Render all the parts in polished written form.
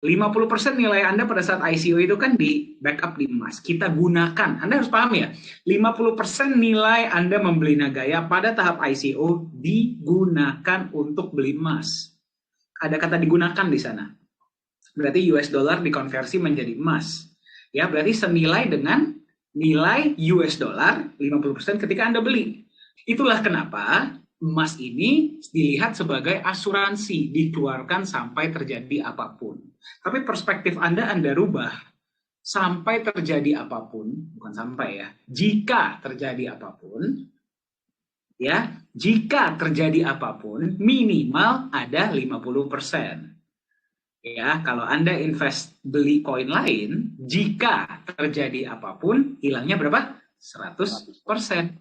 50% nilai Anda pada saat ICO itu kan di backup di emas. Kita gunakan, Anda harus paham ya, 50% nilai Anda membeli Nagaya pada tahap ICO digunakan untuk beli emas. Ada kata digunakan di sana. Berarti US dollar dikonversi menjadi emas. Ya, berarti senilai dengan nilai US dollar 50% ketika Anda beli. Itulah kenapa emas ini dilihat sebagai asuransi, dikeluarkan sampai terjadi apapun. Tapi perspektif Anda rubah. Sampai terjadi apapun, bukan sampai ya, jika terjadi apapun, ya, jika terjadi apapun, minimal ada 50%. Ya, kalau Anda invest beli koin lain, jika terjadi apapun, hilangnya berapa? 100%.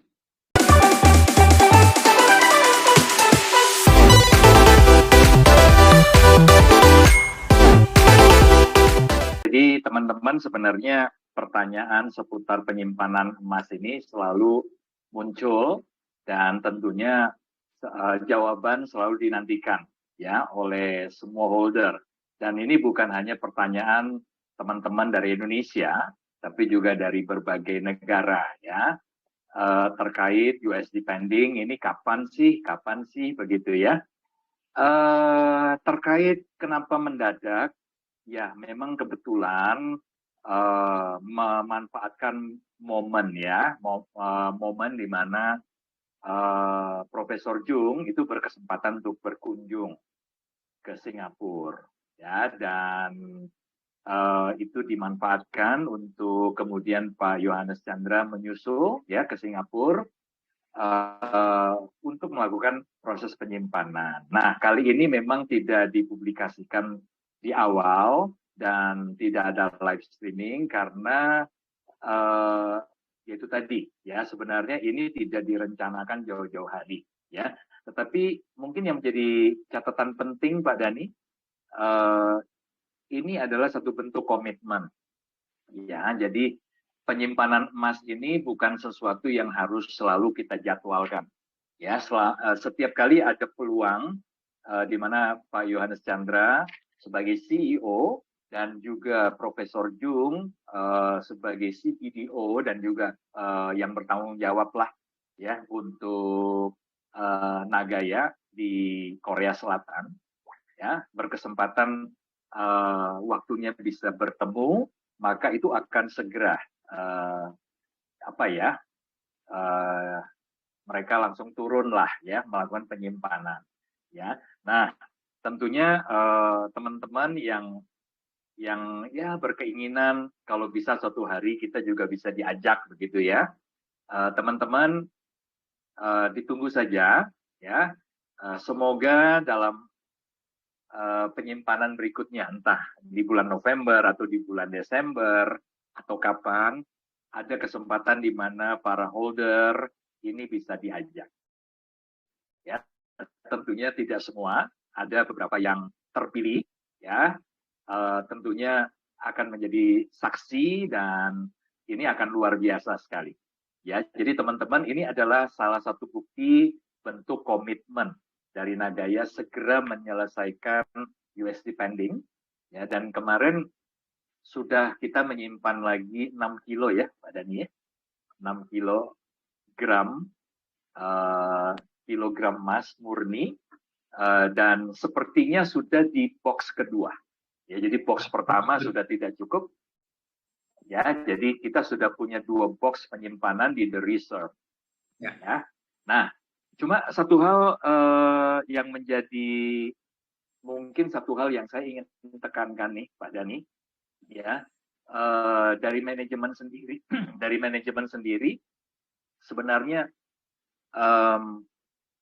Jadi teman-teman sebenarnya pertanyaan seputar penyimpanan emas ini selalu muncul dan tentunya jawaban selalu dinantikan ya oleh semua holder. Dan ini bukan hanya pertanyaan teman-teman dari Indonesia, tapi juga dari berbagai negara ya terkait USD pending ini kapan sih begitu ya. Terkait kenapa mendadak. Ya, memang kebetulan memanfaatkan momen ya, momen di mana Profesor Jung itu berkesempatan untuk berkunjung ke Singapura, ya, dan itu dimanfaatkan untuk kemudian Pak Yohanes Chandra menyusul ya ke Singapura untuk melakukan proses penyimpanan. Nah, kali ini memang tidak dipublikasikan di awal dan tidak ada live streaming karena yaitu tadi ya sebenarnya ini tidak direncanakan jauh-jauh hari ya. Tetapi mungkin yang menjadi catatan penting Pak Dhani ini adalah satu bentuk komitmen ya. Jadi penyimpanan emas ini bukan sesuatu yang harus selalu kita jadwalkan ya. Setiap kali ada peluang di mana Pak Yohanes Chandra sebagai CEO dan juga Profesor Jung sebagai CPDO dan juga yang bertanggung jawab lah ya untuk Nagaya di Korea Selatan ya berkesempatan waktunya bisa bertemu maka itu akan segera mereka langsung turun lah ya melakukan penyimpanan ya. Nah tentunya teman-teman yang ya berkeinginan kalau bisa suatu hari kita juga bisa diajak begitu ya. Teman-teman ditunggu saja ya. Semoga dalam penyimpanan berikutnya entah di bulan November atau di bulan Desember atau kapan ada kesempatan di mana para holder ini bisa diajak. Ya, tentunya tidak semua, ada beberapa yang terpilih ya. Tentunya akan menjadi saksi dan ini akan luar biasa sekali. Ya, jadi teman-teman ini adalah salah satu bukti bentuk komitmen dari Nagaya segera menyelesaikan USD pending. Ya, dan kemarin sudah kita menyimpan lagi 6 kilo ya, Pak Dhani ya. 6 kilogram kilogram emas murni dan sepertinya sudah di box kedua. Ya, jadi box pertama sudah tidak cukup. Ya, jadi kita sudah punya 2 box penyimpanan di the reserve. Ya. Nah, cuma satu hal yang menjadi mungkin satu hal yang saya ingin tekankan nih, Pak Dhani, ya dari manajemen sendiri, sebenarnya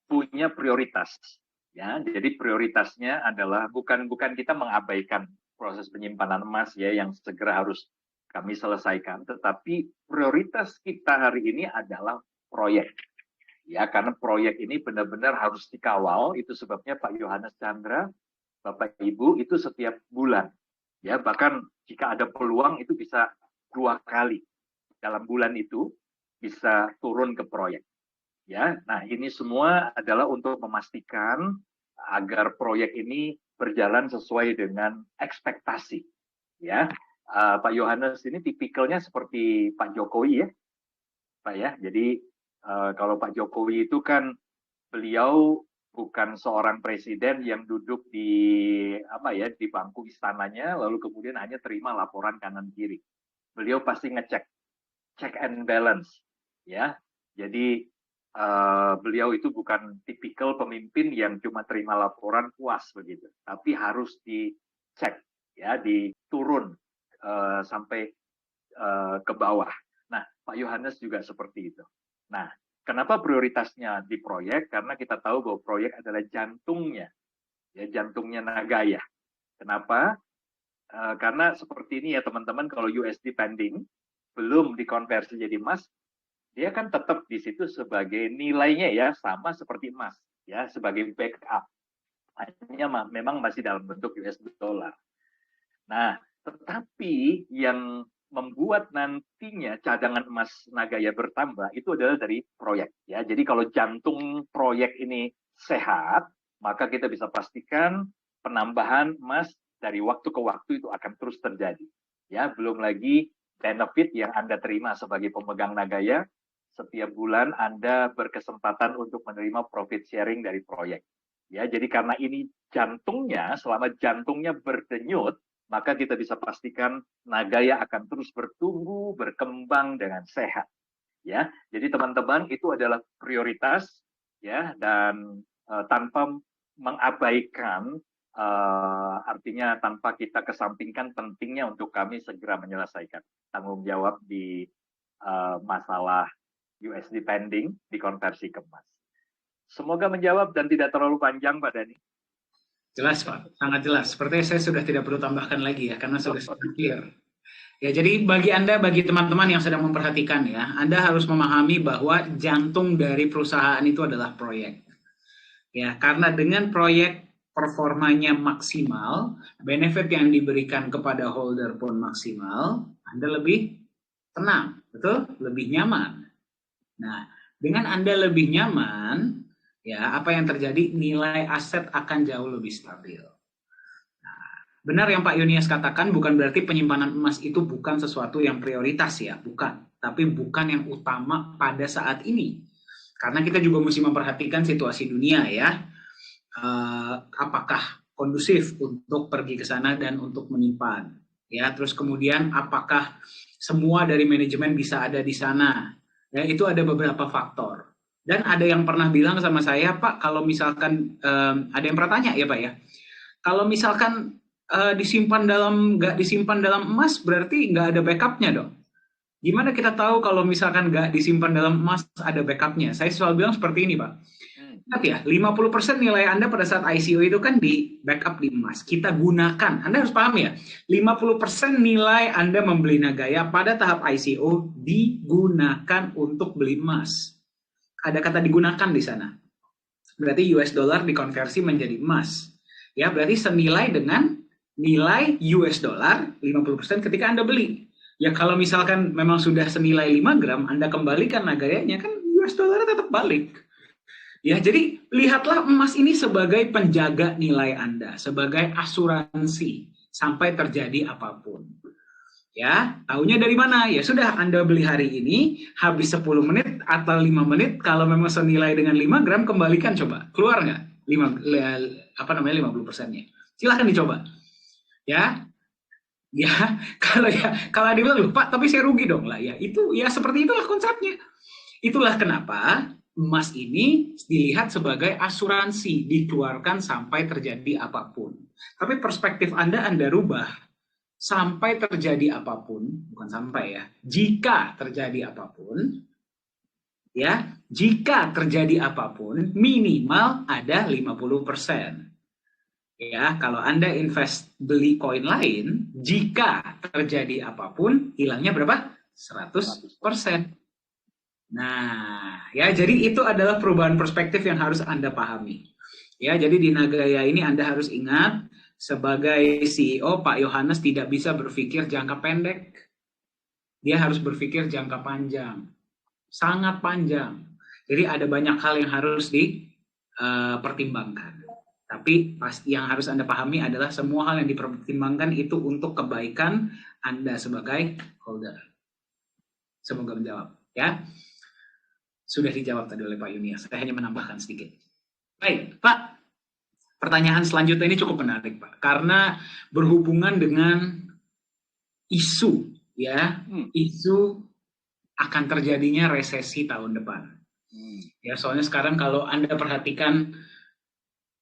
punya prioritas. Ya, jadi prioritasnya adalah bukan kita mengabaikan proses penyimpanan emas ya yang segera harus kami selesaikan, tetapi prioritas kita hari ini adalah proyek. Ya, karena proyek ini benar-benar harus dikawal, itu sebabnya Pak Yohanes Chandra, Bapak Ibu itu setiap bulan. Ya, bahkan jika ada peluang itu bisa 2 kali dalam bulan itu bisa turun ke proyek. Ya, nah ini semua adalah untuk memastikan agar proyek ini berjalan sesuai dengan ekspektasi. Ya, Pak Yohanes ini tipikalnya seperti Pak Jokowi ya, Pak ya. Jadi kalau Pak Jokowi itu kan beliau bukan seorang presiden yang duduk di di bangku istananya lalu kemudian hanya terima laporan kanan kiri. Beliau pasti ngecek, check and balance, ya. Jadi beliau itu bukan tipikal pemimpin yang cuma terima laporan puas begitu, tapi harus dicek, ya, diturun sampai ke bawah. Nah, Pak Yohanes juga seperti itu. Nah, kenapa prioritasnya di proyek? Karena kita tahu bahwa proyek adalah jantungnya, ya, jantungnya Nagaya. Kenapa? Karena seperti ini ya teman-teman, kalau USD pending belum dikonversi jadi emas, dia kan tetap di situ sebagai nilainya ya sama seperti emas, ya, sebagai backup. Hanya memang masih dalam bentuk US dollar. Nah, tetapi yang membuat nantinya cadangan emas Nagaya bertambah itu adalah dari proyek, ya. Jadi kalau jantung proyek ini sehat, maka kita bisa pastikan penambahan emas dari waktu ke waktu itu akan terus terjadi. Ya, belum lagi benefit yang Anda terima sebagai pemegang Nagaya, setiap bulan Anda berkesempatan untuk menerima profit sharing dari proyek. Ya, jadi karena ini jantungnya, selama jantungnya berdenyut, maka kita bisa pastikan Nagaya akan terus bertumbuh, berkembang dengan sehat. Ya, jadi teman-teman itu adalah prioritas, ya, dan tanpa mengabaikan, artinya tanpa kita kesampingkan pentingnya untuk kami segera menyelesaikan tanggung jawab di masalah USD pending dikonversi ke emas. Semoga menjawab dan tidak terlalu panjang, Pak Dhani. Jelas, Pak. Sangat jelas. Sepertinya saya sudah tidak perlu tambahkan lagi ya, karena sudah clear. Ya, jadi bagi Anda, bagi teman-teman yang sedang memperhatikan ya, Anda harus memahami bahwa jantung dari perusahaan itu adalah proyek. Ya, karena dengan proyek performanya maksimal, benefit yang diberikan kepada holder pun maksimal, Anda lebih tenang, betul? Lebih nyaman. Nah, dengan Anda lebih nyaman, ya, apa yang terjadi? Nilai aset akan jauh lebih stabil. Nah, benar yang Pak Yunias katakan, bukan berarti penyimpanan emas itu bukan sesuatu yang prioritas ya, bukan. Tapi bukan yang utama pada saat ini. Karena kita juga mesti memperhatikan situasi dunia ya. Apakah kondusif untuk pergi ke sana dan untuk menyimpan. Ya, terus kemudian apakah semua dari manajemen bisa ada di sana? Ya, itu ada beberapa faktor. Dan ada yang pernah bilang sama saya, Pak, kalau misalkan ada yang pernah tanya ya, Pak ya. Kalau misalkan nggak disimpan dalam emas, berarti nggak ada backupnya dong. Gimana kita tahu kalau misalkan nggak disimpan dalam emas ada backupnya? Saya selalu bilang seperti ini, Pak. Ingat ya, 50% nilai Anda pada saat ICO itu kan di backup di emas. Kita gunakan, Anda harus paham ya, 50% nilai Anda membeli Nagaya pada tahap ICO digunakan untuk beli emas. Ada kata digunakan di sana. Berarti US dollar dikonversi menjadi emas. Ya, berarti senilai dengan nilai US dollar 50% ketika Anda beli. Ya, kalau misalkan memang sudah senilai 5 gram, Anda kembalikan Nagayanya, kan US dollar tetap balik. Ya, jadi lihatlah emas ini sebagai penjaga nilai Anda, sebagai asuransi sampai terjadi apapun. Ya, tahunya dari mana? Ya sudah, Anda beli hari ini, habis 10 menit atau 5 menit, kalau memang senilai dengan 5 gram, kembalikan coba. Keluar nggak? 50%-nya. Silahkan dicoba. Ya, kalau dia bilang, Pak, tapi saya rugi dong lah. Ya, itu ya seperti itulah konsepnya. Itulah kenapa emas ini dilihat sebagai asuransi, dikeluarkan sampai terjadi apapun. Tapi perspektif Anda rubah. Sampai terjadi apapun, bukan sampai ya, jika terjadi apapun, ya, jika terjadi apapun, minimal ada 50%. Ya, kalau Anda invest beli koin lain, jika terjadi apapun, hilangnya berapa? 100%. Nah, ya, jadi itu adalah perubahan perspektif yang harus Anda pahami. Ya, jadi di Nagaya ini Anda harus ingat, sebagai CEO, Pak Yohanes tidak bisa berpikir jangka pendek. Dia harus berpikir jangka panjang. Sangat panjang. Jadi ada banyak hal yang harus dipertimbangkan. Tapi pasti yang harus Anda pahami adalah semua hal yang dipertimbangkan itu untuk kebaikan Anda sebagai holder. Semoga menjawab. Ya, sudah dijawab tadi oleh Pak Yunias. Saya hanya menambahkan sedikit. Baik, Pak. Pertanyaan selanjutnya ini cukup menarik, Pak, karena berhubungan dengan isu, ya, isu akan terjadinya resesi tahun depan. Ya, soalnya sekarang kalau Anda perhatikan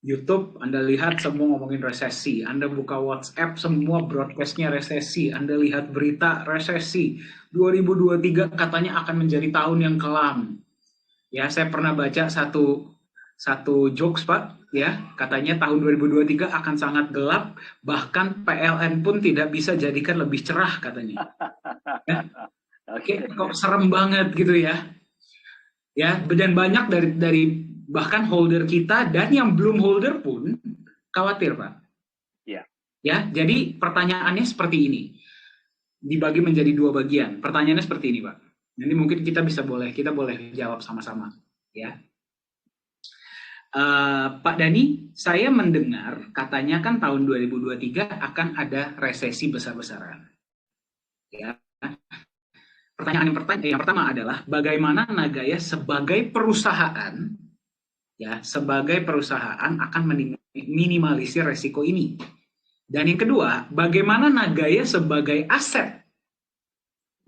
YouTube, Anda lihat semua ngomongin resesi. Anda buka WhatsApp, semua broadcastnya resesi. Anda lihat berita resesi. 2023 katanya akan menjadi tahun yang kelam. Ya, saya pernah baca satu jokes, Pak, ya, katanya tahun 2023 akan sangat gelap, bahkan PLN pun tidak bisa jadikan lebih cerah katanya. Ya. Oke, kok serem banget gitu ya. Ya, dan banyak dari bahkan holder kita dan yang belum holder pun khawatir, Pak. Iya. Ya, jadi pertanyaannya seperti ini. Dibagi menjadi dua bagian. Pertanyaannya seperti ini, Pak. Nanti mungkin kita boleh jawab sama-sama, ya. Pak Dani, saya mendengar katanya kan tahun 2023 akan ada resesi besar-besaran. Ya. Pertanyaan yang pertama adalah bagaimana Nagaya sebagai perusahaan, ya, sebagai perusahaan akan minimalisir resiko ini. Dan yang kedua, bagaimana Nagaya sebagai aset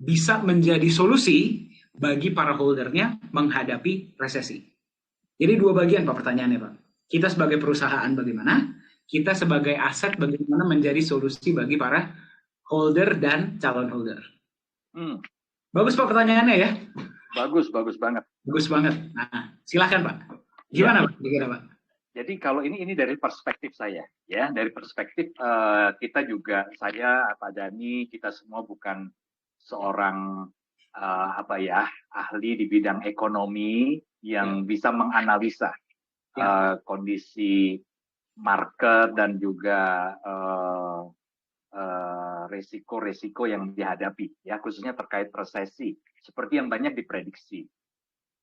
bisa menjadi solusi bagi para holdernya menghadapi resesi. Jadi dua bagian, Pak, pertanyaannya, Pak. Kita sebagai perusahaan bagaimana, kita sebagai aset bagaimana menjadi solusi bagi para holder dan calon holder. Bagus, Pak, pertanyaannya ya. Bagus banget. Bagus banget. Nah, silakan, Pak. Gimana, Pak? Kira-kira, Pak? Jadi kalau ini dari perspektif saya, ya, dari perspektif kita juga, saya, Pak Dani, kita semua bukan seorang ahli di bidang ekonomi yang bisa menganalisa kondisi market dan juga resiko-resiko yang dihadapi, ya, khususnya terkait resesi, seperti yang banyak diprediksi,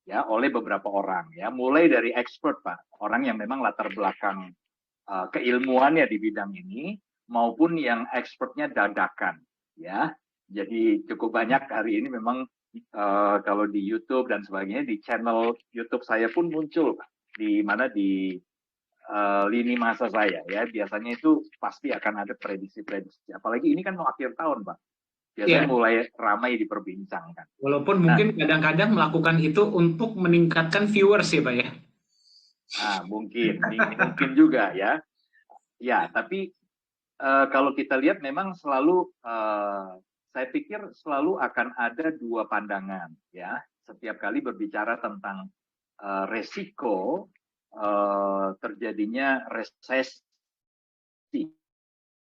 ya, oleh beberapa orang, ya, mulai dari expert, Pak, orang yang memang latar belakang keilmuannya di bidang ini, maupun yang expertnya dadakan, ya. Jadi cukup banyak hari ini memang kalau di YouTube dan sebagainya, di channel YouTube saya pun muncul, Pak, di mana di lini masa saya, ya, biasanya itu pasti akan ada prediksi-prediksi. Apalagi ini kan mau akhir tahun, Pak. Biasanya mulai ramai diperbincangkan. Walaupun mungkin kadang-kadang melakukan itu untuk meningkatkan viewers ya, Pak, ya. Mungkin juga, ya. Ya, tapi kalau kita lihat memang selalu saya pikir selalu akan ada dua pandangan, ya, setiap kali berbicara tentang resiko terjadinya resesi.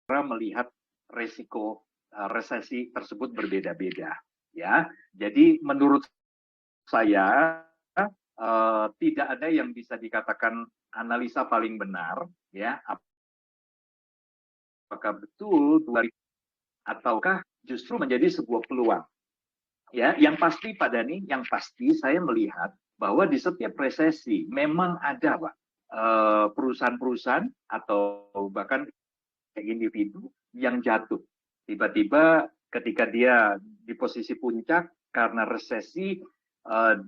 Cara melihat resiko resesi tersebut berbeda-beda, ya. Jadi menurut saya tidak ada yang bisa dikatakan analisa paling benar, ya. Apakah betul ataukah justru menjadi sebuah peluang, ya. Yang pasti, Pak Dani, yang pasti saya melihat bahwa di setiap resesi memang ada, Pak, perusahaan-perusahaan atau bahkan individu yang jatuh tiba-tiba ketika dia di posisi puncak karena resesi,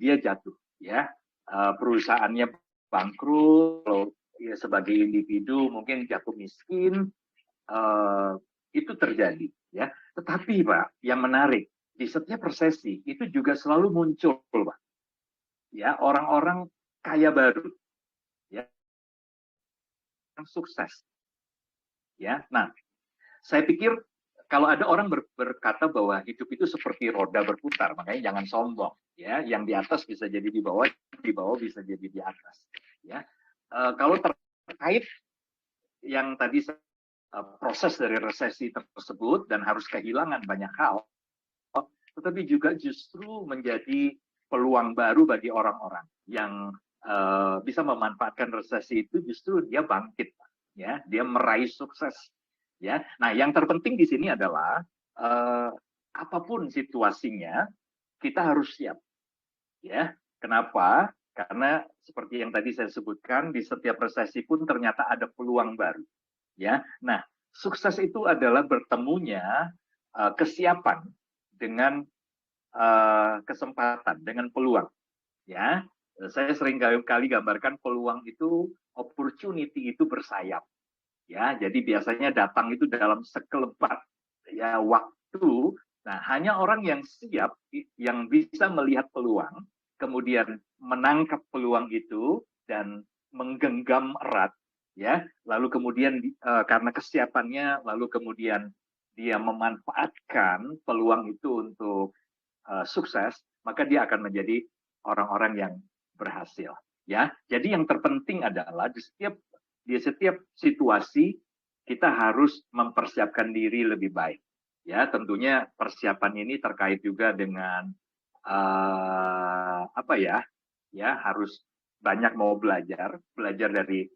dia jatuh, ya, perusahaannya bangkrut, ya, sebagai individu mungkin jatuh miskin, itu terjadi, ya. Tetapi, Pak, yang menarik di setiap resesi itu juga selalu muncul, Pak, ya, orang-orang kaya baru, ya, yang sukses, ya. Nah, saya pikir kalau ada orang berkata bahwa hidup itu seperti roda berputar, makanya jangan sombong, ya. Yang di atas bisa jadi di bawah bisa jadi di atas, ya. Kalau terkait yang tadi proses dari resesi tersebut dan harus kehilangan banyak hal, tetapi juga justru menjadi peluang baru bagi orang-orang yang bisa memanfaatkan resesi itu, justru dia bangkit, ya, dia meraih sukses, ya. Nah, yang terpenting di sini adalah apapun situasinya kita harus siap, ya. Kenapa? Karena seperti yang tadi saya sebutkan, di setiap resesi pun ternyata ada peluang baru. Ya, nah sukses itu adalah bertemunya kesiapan dengan kesempatan, dengan peluang. Ya, saya sering kali gambarkan peluang itu, opportunity itu bersayap. Ya, jadi biasanya datang itu dalam sekelebat ya waktu. Nah, hanya orang yang siap, yang bisa melihat peluang, kemudian menangkap peluang itu dan menggenggam erat, ya. Lalu kemudian karena kesiapannya, lalu kemudian dia memanfaatkan peluang itu untuk sukses, maka dia akan menjadi orang-orang yang berhasil. Ya, jadi yang terpenting adalah di setiap situasi kita harus mempersiapkan diri lebih baik. Ya, tentunya persiapan ini terkait juga dengan apa ya? Ya, harus banyak mau belajar dari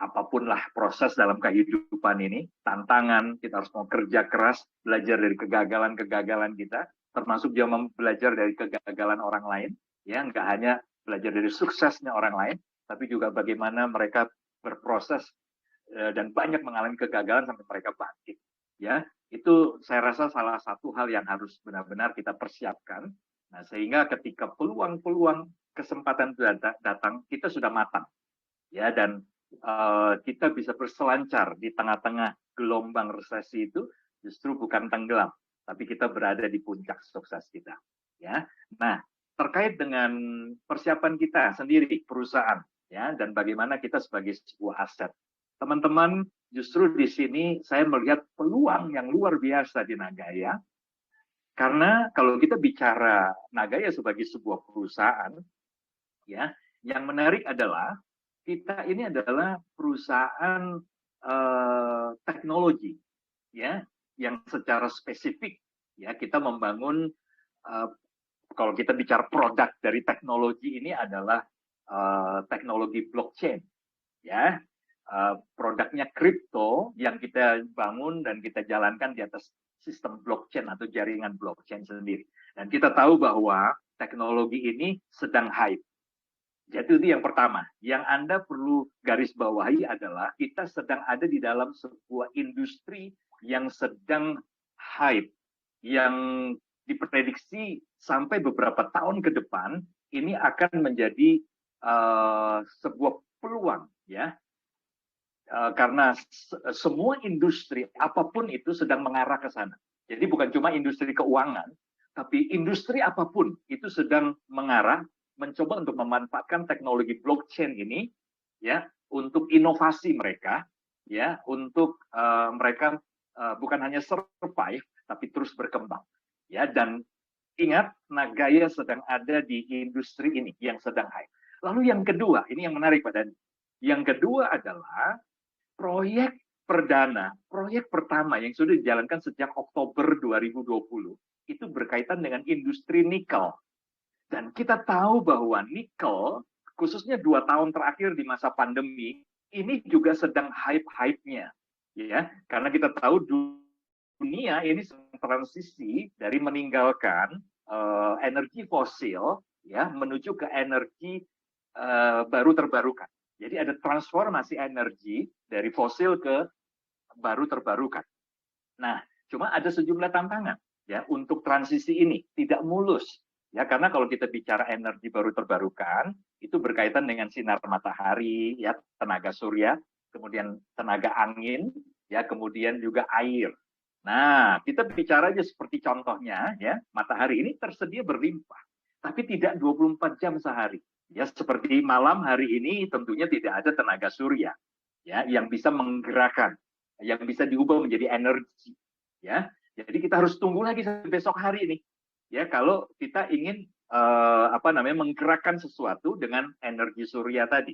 apapun lah proses dalam kehidupan ini, tantangan, kita harus mau kerja keras, belajar dari kegagalan-kegagalan kita, termasuk juga belajar dari kegagalan orang lain, ya, nggak hanya belajar dari suksesnya orang lain, tapi juga bagaimana mereka berproses dan banyak mengalami kegagalan sampai mereka bangkit. Ya, itu saya rasa salah satu hal yang harus benar-benar kita persiapkan. Nah, sehingga ketika peluang-peluang kesempatan datang, kita sudah matang. Ya, dan kita bisa berselancar di tengah-tengah gelombang resesi itu justru bukan tenggelam, tapi kita berada di puncak sukses kita. Ya, nah terkait dengan persiapan kita sendiri perusahaan, ya, dan bagaimana kita sebagai sebuah aset. Teman-teman, justru di sini saya melihat peluang yang luar biasa di Nagaya, karena kalau kita bicara Nagaya sebagai sebuah perusahaan, ya, yang menarik adalah kita ini adalah perusahaan teknologi, ya, yang secara spesifik, ya, kita membangun kalau kita bicara produk dari teknologi ini adalah teknologi blockchain, ya, produknya kripto yang kita bangun dan kita jalankan di atas sistem blockchain atau jaringan blockchain sendiri. Dan kita tahu bahwa teknologi ini sedang hype. Jadi itu yang pertama. Yang Anda perlu garis bawahi adalah kita sedang ada di dalam sebuah industri yang sedang hype, yang diprediksi sampai beberapa tahun ke depan ini akan menjadi sebuah peluang, ya. Karena semua industri apapun itu sedang mengarah ke sana. Jadi bukan cuma industri keuangan, tapi industri apapun itu sedang mengarah, mencoba untuk memanfaatkan teknologi blockchain ini, ya, untuk inovasi mereka, ya, untuk mereka bukan hanya survive, tapi terus berkembang, ya. Dan ingat, Nagaya sedang ada di industri ini yang sedang hype. Lalu yang kedua, ini yang menarik Pak Dani. Yang kedua adalah proyek perdana, proyek pertama yang sudah dijalankan sejak Oktober 2020 itu berkaitan dengan industri nikel. Dan kita tahu bahwa nikel, khususnya 2 tahun terakhir di masa pandemi, ini juga sedang hype-hype-nya. Ya, karena kita tahu dunia ini sedang transisi dari meninggalkan energi fosil, ya, menuju ke energi baru terbarukan. Jadi ada transformasi energi dari fosil ke baru terbarukan. Nah, cuma ada sejumlah tantangan, ya, untuk transisi ini tidak mulus, ya, karena kalau kita bicara energi baru terbarukan itu berkaitan dengan sinar matahari, ya, tenaga surya, kemudian tenaga angin, ya, kemudian juga air. Nah, kita bicara aja seperti contohnya, ya, matahari ini tersedia berlimpah, tapi tidak 24 jam sehari. Ya, seperti malam hari ini tentunya tidak ada tenaga surya, ya, yang bisa menggerakkan, yang bisa diubah menjadi energi, ya. Jadi kita harus tunggu lagi sampai besok hari ini, ya, kalau kita ingin menggerakkan sesuatu dengan energi surya tadi.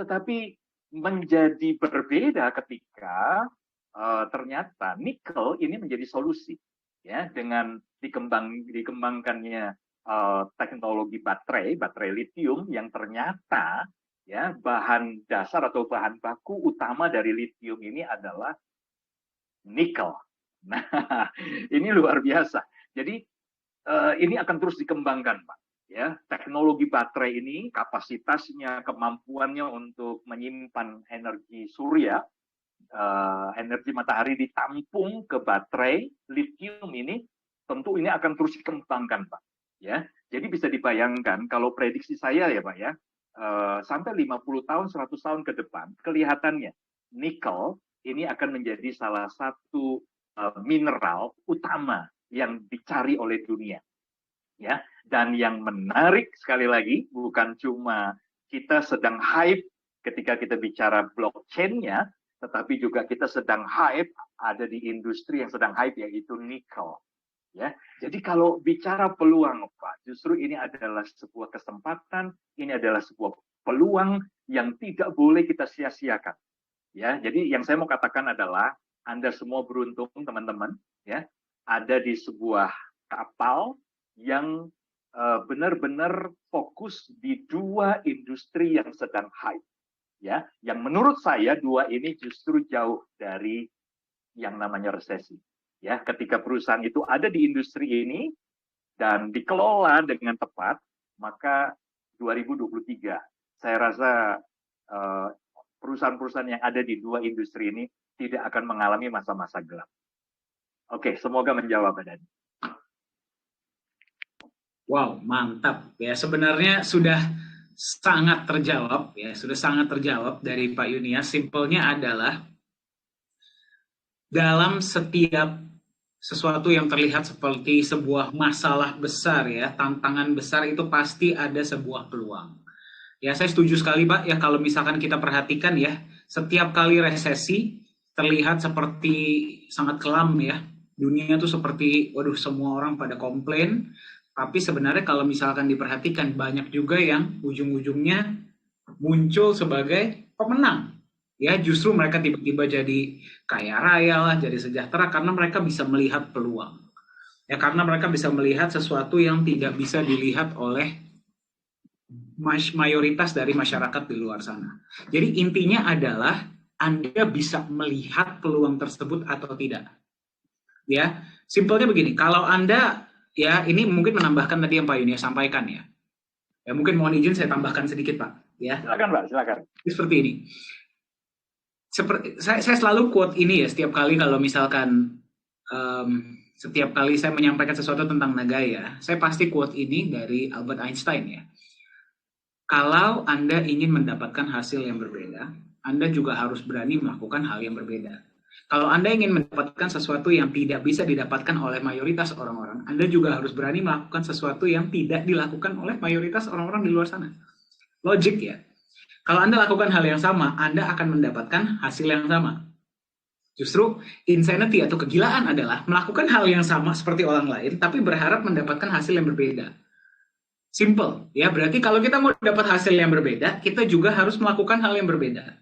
Tetapi menjadi berbeda ketika ternyata nikel ini menjadi solusi, ya, dengan dikembangkannya teknologi baterai litium yang ternyata, ya, bahan dasar atau bahan baku utama dari litium ini adalah nikel. Nah, ini luar biasa. Jadi ini akan terus dikembangkan, Pak. Ya, teknologi baterai ini kapasitasnya, kemampuannya untuk menyimpan energi surya, energi matahari ditampung ke baterai lithium ini, tentu ini akan terus dikembangkan, Pak. Ya, jadi bisa dibayangkan kalau prediksi saya ya, Pak ya, sampai 50 tahun, 100 tahun ke depan, kelihatannya nikel ini akan menjadi salah satu mineral utama yang dicari oleh dunia. Ya, dan yang menarik sekali lagi bukan cuma kita sedang hype ketika kita bicara blockchain-nya, tetapi juga kita sedang hype ada di industri yang sedang hype yaitu nikel. Ya, jadi kalau bicara peluang, Pak, justru ini adalah sebuah kesempatan, ini adalah sebuah peluang yang tidak boleh kita sia-siakan. Ya, jadi yang saya mau katakan adalah Anda semua beruntung, teman-teman, ya, ada di sebuah kapal yang benar-benar fokus di dua industri yang sedang hype, ya, yang menurut saya dua ini justru jauh dari yang namanya resesi, ya, ketika perusahaan itu ada di industri ini dan dikelola dengan tepat, maka 2023 saya rasa perusahaan-perusahaan yang ada di dua industri ini tidak akan mengalami masa-masa gelap. Oke, semoga menjawab, Pak Dhani. Wow, mantap ya. Sebenarnya sudah sangat terjawab ya, sudah sangat terjawab dari Pak Yunias. Simpelnya adalah dalam setiap sesuatu yang terlihat seperti sebuah masalah besar ya, tantangan besar itu pasti ada sebuah peluang. Ya, saya setuju sekali Pak ya, kalau misalkan kita perhatikan ya, setiap kali resesi terlihat seperti sangat kelam ya. Dunia tuh seperti, waduh, semua orang pada komplain. Tapi sebenarnya kalau misalkan diperhatikan, banyak juga yang ujung-ujungnya muncul sebagai pemenang. Ya, justru mereka tiba-tiba jadi kaya raya lah, jadi sejahtera karena mereka bisa melihat peluang. Ya, karena mereka bisa melihat sesuatu yang tidak bisa dilihat oleh mayoritas dari masyarakat di luar sana. Jadi intinya adalah Anda bisa melihat peluang tersebut atau tidak. Ya, simpelnya begini, kalau Anda, ya ini mungkin menambahkan tadi yang Pak Yunias sampaikan ya. Ya mungkin mohon izin saya tambahkan sedikit Pak. Ya. Silakan Pak, silakan. Seperti ini. Saya selalu quote ini ya setiap kali kalau misalkan setiap kali saya menyampaikan sesuatu tentang Nagaya, saya pasti quote ini dari Albert Einstein ya. Kalau Anda ingin mendapatkan hasil yang berbeda, Anda juga harus berani melakukan hal yang berbeda. Kalau Anda ingin mendapatkan sesuatu yang tidak bisa didapatkan oleh mayoritas orang-orang, Anda juga harus berani melakukan sesuatu yang tidak dilakukan oleh mayoritas orang-orang di luar sana. Logik ya. Kalau Anda lakukan hal yang sama, Anda akan mendapatkan hasil yang sama. Justru insanity atau kegilaan adalah melakukan hal yang sama seperti orang lain, tapi berharap mendapatkan hasil yang berbeda. Simple, ya. Berarti kalau kita mau dapat hasil yang berbeda, kita juga harus melakukan hal yang berbeda.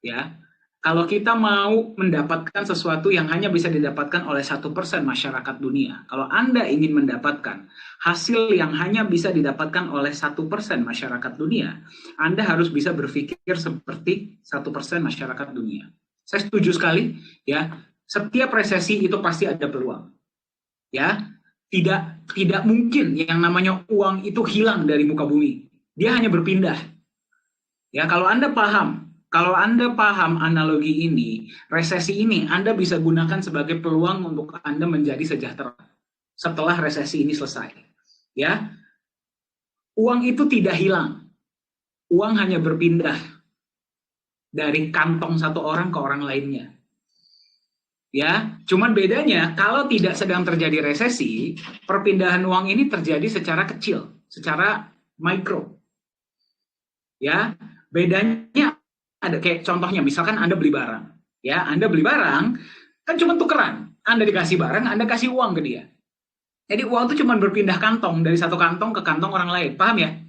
Ya, kalau kita mau mendapatkan sesuatu yang hanya bisa didapatkan oleh 1% masyarakat dunia, kalau Anda ingin mendapatkan hasil yang hanya bisa didapatkan oleh 1% masyarakat dunia, Anda harus bisa berpikir seperti 1% masyarakat dunia. Saya setuju sekali, ya. Setiap resesi itu pasti ada peluang, ya. Tidak mungkin yang namanya uang itu hilang dari muka bumi. Dia hanya berpindah. Ya, kalau Anda paham analogi ini, resesi ini Anda bisa gunakan sebagai peluang untuk Anda menjadi sejahtera setelah resesi ini selesai. Ya. Uang itu tidak hilang. Uang hanya berpindah dari kantong satu orang ke orang lainnya. Ya, cuman bedanya kalau tidak sedang terjadi resesi, perpindahan uang ini terjadi secara kecil, secara mikro. Ya, bedanya ada kayak contohnya misalkan Anda beli barang. Ya, Anda beli barang kan cuma tukeran. Anda dikasih barang, Anda kasih uang ke dia. Jadi uang itu cuma berpindah kantong dari satu kantong ke kantong orang lain. Paham ya?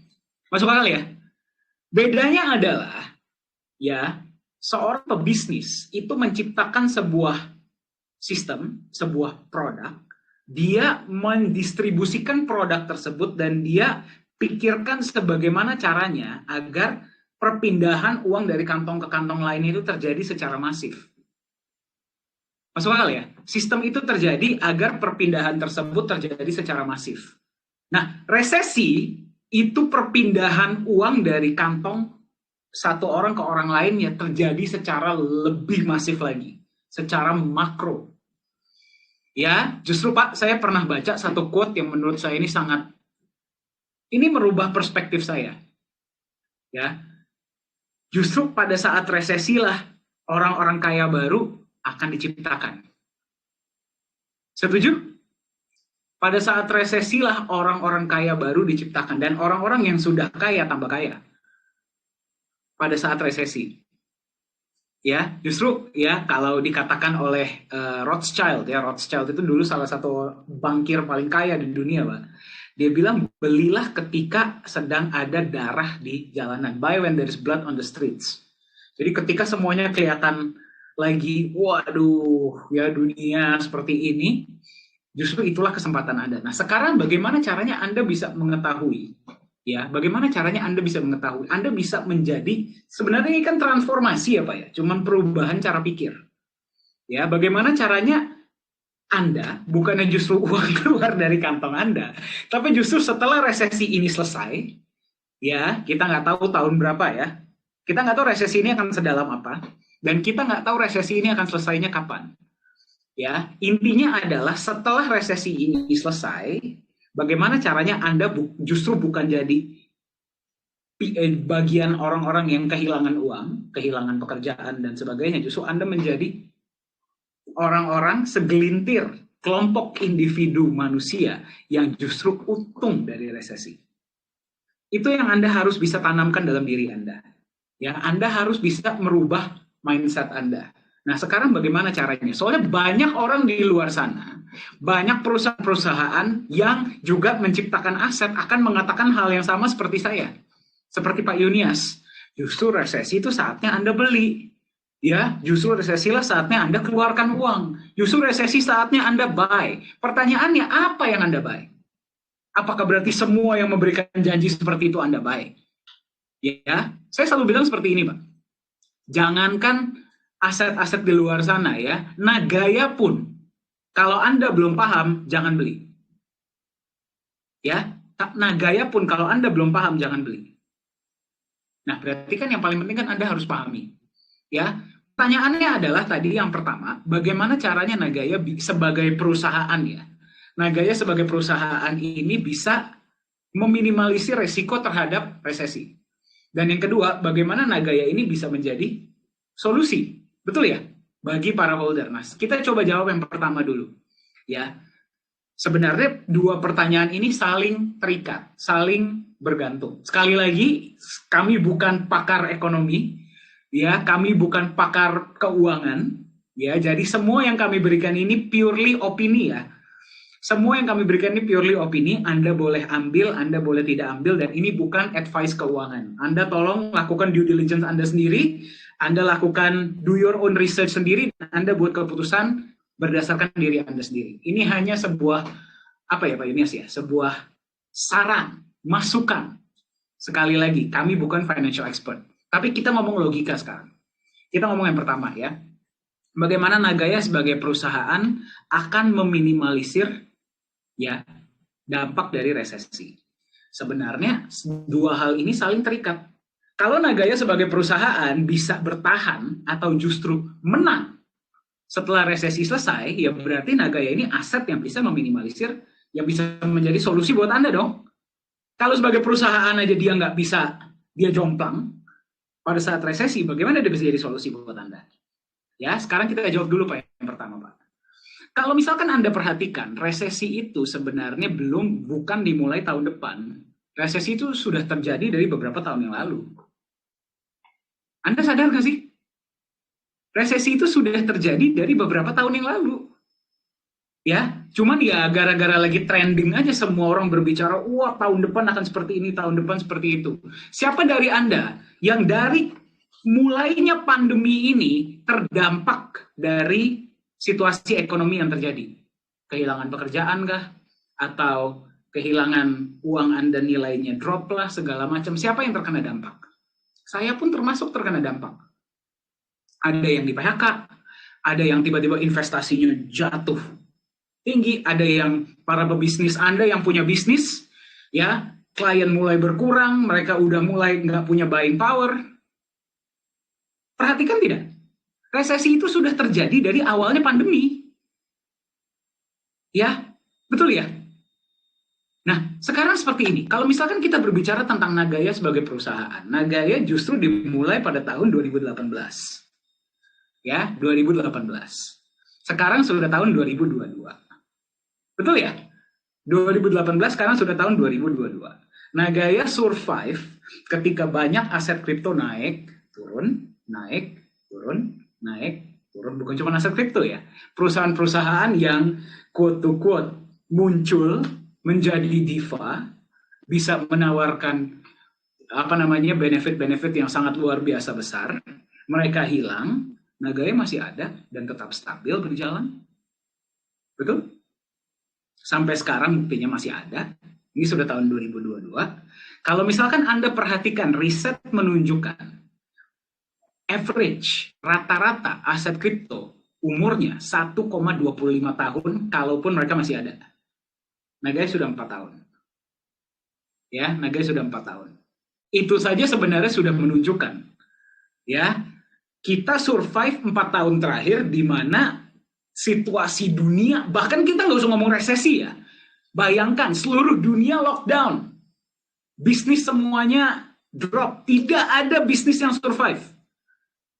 Masuk akal ya? Bedanya adalah ya, seorang pebisnis itu menciptakan sebuah sistem, sebuah produk, dia mendistribusikan produk tersebut dan dia pikirkan sebagaimana caranya agar perpindahan uang dari kantong ke kantong lain itu terjadi secara masif. Masuk akal ya? Sistem itu terjadi agar perpindahan tersebut terjadi secara masif. Nah, resesi itu perpindahan uang dari kantong satu orang ke orang lain yang terjadi secara lebih masif lagi, secara makro. Ya, justru Pak, saya pernah baca satu quote yang menurut saya ini merubah perspektif saya. Ya, justru pada saat resesi lah orang-orang kaya baru akan diciptakan. Setuju? Pada saat resesi lah orang-orang kaya baru diciptakan dan orang-orang yang sudah kaya tambah kaya. Pada saat resesi. Ya, justru ya kalau dikatakan oleh Rothschild itu dulu salah satu bankir paling kaya di dunia, Pak. Dia bilang belilah ketika sedang ada darah di jalanan. Buy when there is blood on the streets. Jadi ketika semuanya kelihatan lagi, waduh, ya dunia seperti ini, justru itulah kesempatan Anda. Nah, sekarang bagaimana caranya Anda bisa mengetahui? Ya, bagaimana caranya Anda bisa mengetahui? Anda bisa menjadi, sebenarnya ini kan transformasi ya Pak ya, cuman perubahan cara pikir. Ya, bagaimana caranya Anda, bukannya justru uang keluar dari kantong Anda, tapi justru setelah resesi ini selesai, ya, kita nggak tahu tahun berapa ya, kita nggak tahu resesi ini akan sedalam apa, dan kita nggak tahu resesi ini akan selesainya kapan. Ya, intinya adalah setelah resesi ini selesai, bagaimana caranya Anda justru bukan jadi bagian orang-orang yang kehilangan uang, kehilangan pekerjaan dan sebagainya, justru Anda menjadi orang-orang segelintir kelompok individu manusia yang justru untung dari resesi. Itu yang Anda harus bisa tanamkan dalam diri Anda. Ya, Anda harus bisa merubah mindset Anda. Nah, sekarang bagaimana caranya? Soalnya banyak orang di luar sana, banyak perusahaan-perusahaan yang juga menciptakan aset akan mengatakan hal yang sama seperti saya. Seperti Pak Yunias, justru resesi itu saatnya Anda beli. Ya, justru resesi lah saatnya Anda keluarkan uang. Justru resesi saatnya Anda buy. Pertanyaannya, apa yang Anda buy? Apakah berarti semua yang memberikan janji seperti itu Anda buy? Ya, saya selalu bilang seperti ini, Pak. Jangankan aset-aset di luar sana ya, Nagaya pun, kalau Anda belum paham, jangan beli. Ya, Nagaya pun kalau Anda belum paham, jangan beli. Nah, berarti kan yang paling penting kan Anda harus pahami. Ya, pertanyaannya adalah tadi yang pertama, bagaimana caranya Nagaya sebagai perusahaan ya, Nagaya sebagai perusahaan ini bisa meminimalisir resiko terhadap resesi. Dan yang kedua, bagaimana Nagaya ini bisa menjadi solusi. Betul ya? Bagi para holder. Nah, kita coba jawab yang pertama dulu. Ya. Sebenarnya dua pertanyaan ini saling terikat, saling bergantung. Sekali lagi, kami bukan pakar ekonomi, ya, kami bukan pakar keuangan, ya. Jadi semua yang kami berikan ini purely opini ya. Semua yang kami berikan ini purely opini, Anda boleh ambil, Anda boleh tidak ambil, dan ini bukan advice keuangan. Anda tolong lakukan due diligence Anda sendiri, Anda lakukan do your own research sendiri, dan Anda buat keputusan berdasarkan diri Anda sendiri. Ini hanya sebuah, apa ya Pak Yunias ya, sebuah saran, masukan. Sekali lagi, kami bukan financial expert, tapi kita ngomong logika sekarang. Kita ngomong yang pertama ya, bagaimana Nagaya sebagai perusahaan akan meminimalisir ya dampak dari resesi. Sebenarnya dua hal ini saling terikat. Kalau Nagaya sebagai perusahaan bisa bertahan atau justru menang setelah resesi selesai, ya berarti Nagaya ini aset yang bisa meminimalisir, yang bisa menjadi solusi buat Anda dong. Kalau sebagai perusahaan aja dia nggak bisa, dia jomplang pada saat resesi, bagaimana dia bisa jadi solusi buat Anda? Ya, sekarang kita jawab dulu Pak yang pertama Pak. Kalau misalkan Anda perhatikan, resesi itu sebenarnya bukan dimulai tahun depan. Resesi itu sudah terjadi dari beberapa tahun yang lalu. Anda sadar nggak sih? Resesi itu sudah terjadi dari beberapa tahun yang lalu. Ya, cuman ya gara-gara lagi trending aja semua orang berbicara, wah tahun depan akan seperti ini, tahun depan seperti itu. Siapa dari Anda yang dari mulainya pandemi ini terdampak dari situasi ekonomi yang terjadi? Kehilangan pekerjaan kah? Atau kehilangan uang Anda nilainya drop lah, segala macam. Siapa yang terkena dampak? Saya pun termasuk terkena dampak. Ada yang di PHK, ada yang tiba-tiba investasinya jatuh tinggi, ada yang para pebisnis Anda yang punya bisnis, Ya, klien mulai berkurang, mereka udah mulai nggak punya buying power. Perhatikan tidak? Resesi itu sudah terjadi dari awalnya pandemi. Ya, betul ya? Nah, sekarang seperti ini. Kalau misalkan kita berbicara tentang Nagaya sebagai perusahaan, Nagaya justru dimulai pada tahun 2018. Ya, 2018. Sekarang sudah tahun 2022. Betul ya? 2018 sekarang sudah tahun 2022. Nagaya survive ketika banyak aset kripto naik, turun, naik, turun, naik, turun. Bukan cuma aset kripto ya. Perusahaan-perusahaan yang quote to quote muncul menjadi diva, bisa menawarkan apa namanya benefit-benefit yang sangat luar biasa besar. Mereka hilang, Nagaya masih ada dan tetap stabil berjalan. Betul? Sampai sekarang buktinya masih ada. Ini sudah tahun 2022. Kalau misalkan Anda perhatikan, riset menunjukkan average, rata-rata aset kripto umurnya 1,25 tahun kalaupun mereka masih ada. Nagaya sudah 4 tahun. Ya, Nagaya sudah 4 tahun. Itu saja sebenarnya sudah menunjukkan, ya, kita survive 4 tahun terakhir di mana situasi dunia, bahkan kita nggak usah ngomong resesi ya, bayangkan seluruh dunia lockdown, bisnis semuanya drop, tidak ada bisnis yang survive,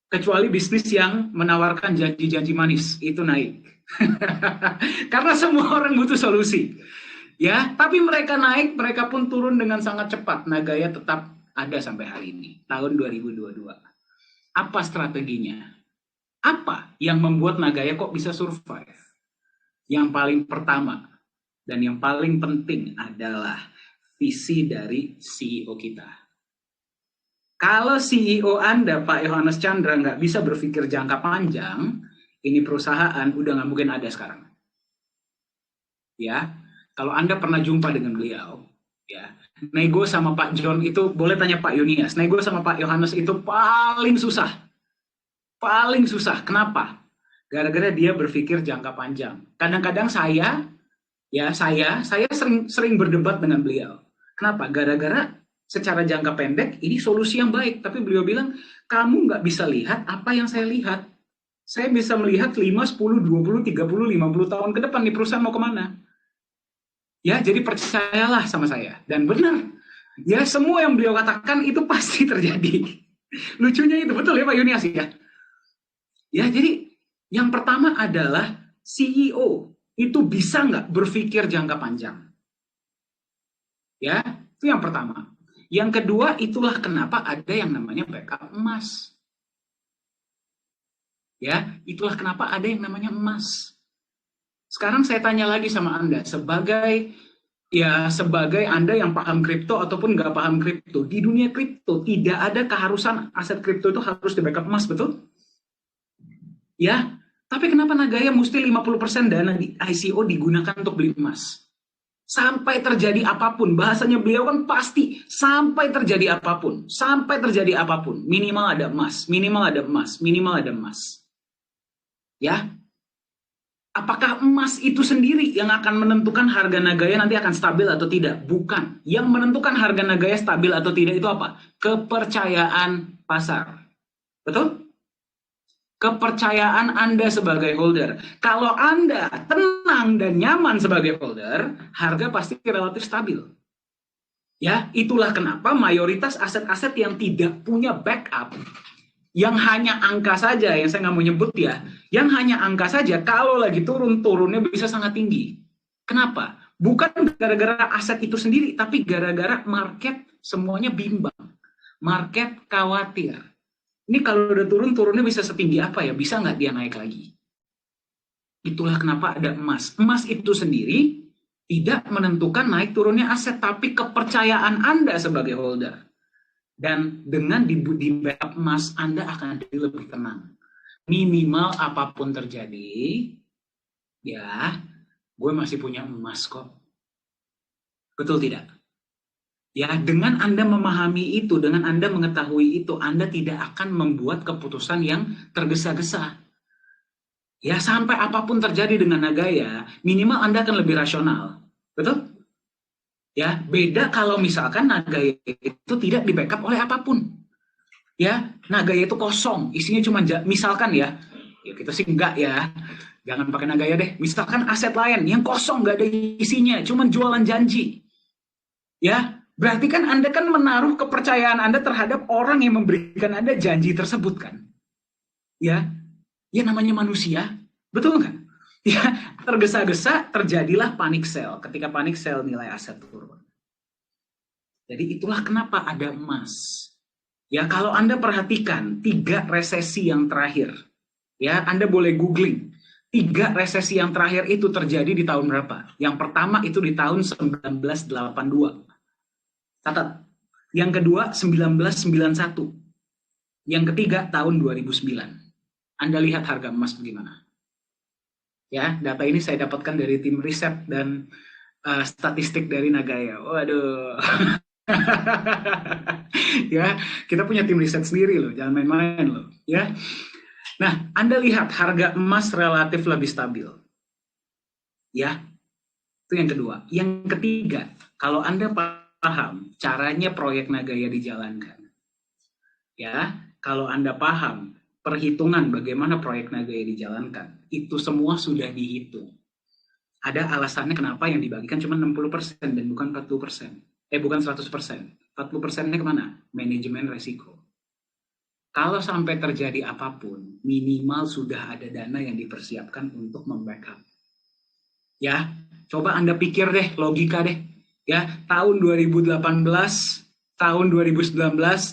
kecuali bisnis yang menawarkan janji-janji manis, itu naik. Karena semua orang butuh solusi. Ya, tapi mereka naik, mereka pun turun dengan sangat cepat. Nagaya tetap ada sampai hari ini, tahun 2022. Apa strateginya? Apa yang membuat Nagaya kok bisa survive? Yang paling pertama dan yang paling penting adalah visi dari CEO kita. Kalau CEO Anda, Pak Yohanes Chandra, nggak bisa berpikir jangka panjang, ini perusahaan udah nggak mungkin ada sekarang. Ya, kalau Anda pernah jumpa dengan beliau, ya, nego sama Pak John itu, boleh tanya Pak Yunias, nego sama Pak Yohanes itu paling susah. Paling susah. Kenapa? Gara-gara dia berpikir jangka panjang. Kadang-kadang saya sering berdebat dengan beliau. Kenapa? Gara-gara secara jangka pendek ini solusi yang baik, tapi beliau bilang, kamu nggak bisa lihat apa yang saya lihat. Saya bisa melihat 5, 10, 20, 30, 50 tahun ke depan nih perusahaan mau kemana. Ya, jadi percayalah sama saya. Dan benar, ya semua yang beliau katakan itu pasti terjadi. Lucunya itu, betul ya Pak Yunias ya? Ya, jadi yang pertama adalah CEO itu bisa nggak berpikir jangka panjang. Ya, itu yang pertama. Yang kedua, itulah kenapa ada yang namanya backup emas. Ya, itulah kenapa ada yang namanya emas. Sekarang saya tanya lagi sama Anda, sebagai Anda yang paham kripto ataupun nggak paham kripto, di dunia kripto tidak ada keharusan aset kripto itu harus di backup emas, betul? Ya, tapi kenapa Nagaya mesti 50% dana di ICO digunakan untuk beli emas? Sampai terjadi apapun, bahasanya beliau kan pasti, sampai terjadi apapun, minimal ada emas, minimal ada emas, minimal ada emas. Ya, apakah emas itu sendiri yang akan menentukan harga Nagaya nanti akan stabil atau tidak? Bukan. Yang menentukan harga Nagaya stabil atau tidak itu apa? Kepercayaan pasar. Betul? Kepercayaan Anda sebagai holder. Kalau Anda tenang dan nyaman sebagai holder, harga pasti relatif stabil. Ya, itulah kenapa mayoritas aset-aset yang tidak punya backup, yang hanya angka saja, yang saya nggak mau nyebut ya, yang hanya angka saja, kalau lagi turunnya bisa sangat tinggi. Kenapa? Bukan gara-gara aset itu sendiri, tapi gara-gara market semuanya bimbang. Market khawatir. Ini kalau udah turunnya bisa setinggi apa ya? Bisa nggak dia naik lagi? Itulah kenapa ada emas. Emas itu sendiri tidak menentukan naik turunnya aset, tapi kepercayaan Anda sebagai holder. Dan dengan di backup emas, Anda akan jadi lebih tenang. Minimal apapun terjadi, ya, gue masih punya emas kok. Betul tidak? Ya, dengan Anda memahami itu, dengan Anda mengetahui itu, Anda tidak akan membuat keputusan yang tergesa-gesa. Ya, sampai apapun terjadi dengan Nagaya, minimal Anda akan lebih rasional. Betul? Ya, beda kalau misalkan Nagaya itu tidak di-backup oleh apapun. Ya, Nagaya itu kosong, isinya cuma misalkan ya kita sih enggak ya, jangan pakai Nagaya deh. Misalkan aset lain yang kosong, nggak ada isinya, cuma jualan janji. Ya, berarti kan Anda kan menaruh kepercayaan Anda terhadap orang yang memberikan Anda janji tersebut kan. Ya, ya namanya manusia, betul nggak? Ya, tergesa-gesa terjadilah panic sell. Ketika panic sell nilai aset turun. Jadi itulah kenapa ada emas. Ya, kalau Anda perhatikan 3 resesi yang terakhir, ya Anda boleh googling. 3 resesi yang terakhir itu terjadi di tahun berapa? Yang pertama itu di tahun 1982. Catat. Yang kedua 1991. Yang ketiga tahun 2009. Anda lihat harga emas bagaimana? Ya, data ini saya dapatkan dari tim riset dan statistik dari Nagaya. Waduh. Ya, kita punya tim riset sendiri loh, jangan main-main loh, ya. Nah, Anda lihat harga emas relatif lebih stabil. Ya, itu yang kedua. Yang ketiga, kalau Anda paham caranya proyek Nagaya dijalankan. Ya, kalau Anda paham perhitungan bagaimana proyek Nagaya dijalankan, itu semua sudah dihitung. Ada alasannya kenapa yang dibagikan cuma 60% dan bukan 40%. Bukan 100%. 40%-nya kemana? Manajemen resiko. Kalau sampai terjadi apapun, minimal sudah ada dana yang dipersiapkan untuk membackup. Ya, coba Anda pikir deh, logika deh. Ya, tahun 2018, tahun 2019,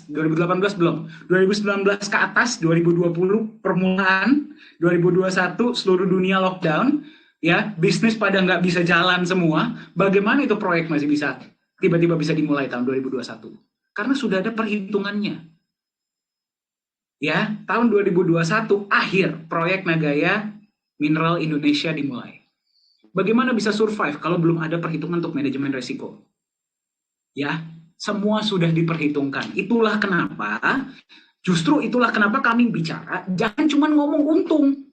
2018 belum. 2019 ke atas, 2020 permulaan, 2021 seluruh dunia lockdown, ya, bisnis pada nggak bisa jalan semua. Bagaimana itu proyek masih bisa tiba-tiba bisa dimulai tahun 2021? Karena sudah ada perhitungannya. Ya, tahun 2021 akhir proyek Nagaya Mineral Indonesia dimulai. Bagaimana bisa survive kalau belum ada perhitungan untuk manajemen resiko? Ya, semua sudah diperhitungkan. Itulah kenapa, justru itulah kenapa kami bicara, jangan cuma ngomong untung.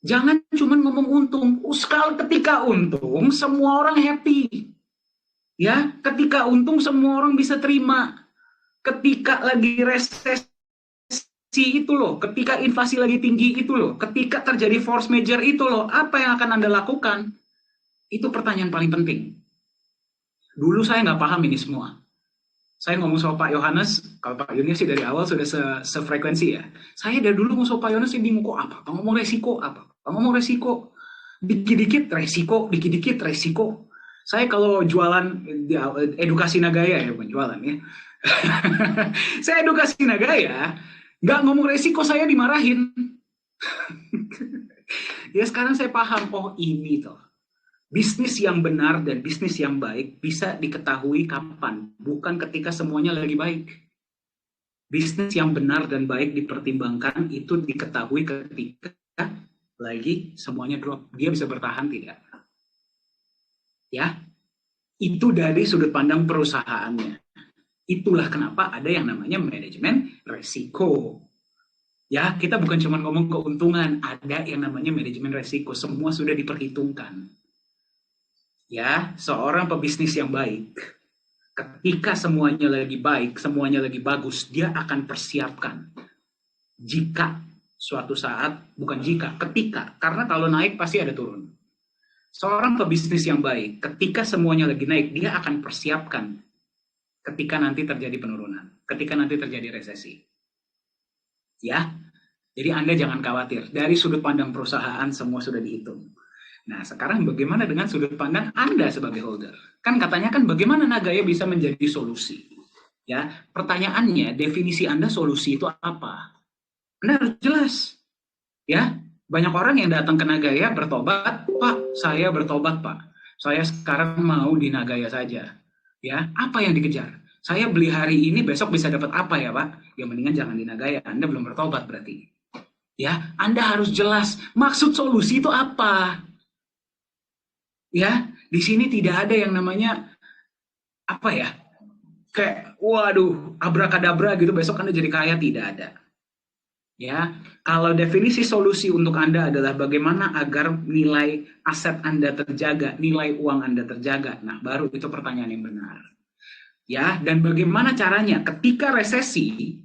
Jangan cuma ngomong untung. Kalau ketika untung, semua orang happy. Ya, ketika untung semua orang bisa terima. Ketika lagi resesi itu loh, ketika inflasi lagi tinggi itu loh, ketika terjadi force major itu loh, apa yang akan Anda lakukan? Itu pertanyaan paling penting. Dulu saya nggak paham ini semua. Saya ngomong sama Pak Yohanes, kalau Pak Yohanes sih dari awal sudah sefrekuensi ya. Saya dari dulu ngomong sama Pak Yohanes sih bingung kok apa? Ngomong resiko apa? Ngomong resiko. Dikit-dikit resiko, dikit-dikit resiko. Saya kalau jualan edukasi Nagaya ya, bukan jualan ya. Saya edukasi Nagaya, nggak ngomong resiko saya dimarahin. Ya sekarang saya paham, oh ini toh. Bisnis yang benar dan bisnis yang baik bisa diketahui kapan, bukan ketika semuanya lagi baik. Bisnis yang benar dan baik dipertimbangkan itu diketahui ketika lagi semuanya drop. Dia bisa bertahan tidak? Ya, itu dari sudut pandang perusahaannya. Itulah kenapa ada yang namanya manajemen resiko. Ya, kita bukan cuma ngomong keuntungan, ada yang namanya manajemen resiko. Semua sudah diperhitungkan. Ya, seorang pebisnis yang baik, ketika semuanya lagi baik, semuanya lagi bagus, dia akan persiapkan. Jika suatu saat, bukan jika, ketika, karena kalau naik pasti ada turun. Seorang pebisnis yang baik, ketika semuanya lagi naik, dia akan persiapkan ketika nanti terjadi penurunan, ketika nanti terjadi resesi. Ya, jadi Anda jangan khawatir, dari sudut pandang perusahaan semua sudah dihitung. Nah, sekarang bagaimana dengan sudut pandang Anda sebagai holder? Kan katanya kan bagaimana Nagaya bisa menjadi solusi? Ya, pertanyaannya, definisi Anda solusi itu apa? Anda harus jelas. Ya, banyak orang yang datang ke Nagaya bertobat, Pak, saya bertobat, Pak. Saya sekarang mau di Nagaya saja. Ya, apa yang dikejar? Saya beli hari ini, besok bisa dapat apa ya, Pak? Ya mendingan jangan di Nagaya, Anda belum bertobat berarti. Ya, Anda harus jelas maksud solusi itu apa? Ya, di sini tidak ada yang namanya apa ya? Kayak waduh, abrakadabra gitu besok Anda jadi kaya, tidak ada. Ya, kalau definisi solusi untuk Anda adalah bagaimana agar nilai aset Anda terjaga, nilai uang Anda terjaga. Nah, baru itu pertanyaan yang benar. Ya, dan bagaimana caranya ketika resesi,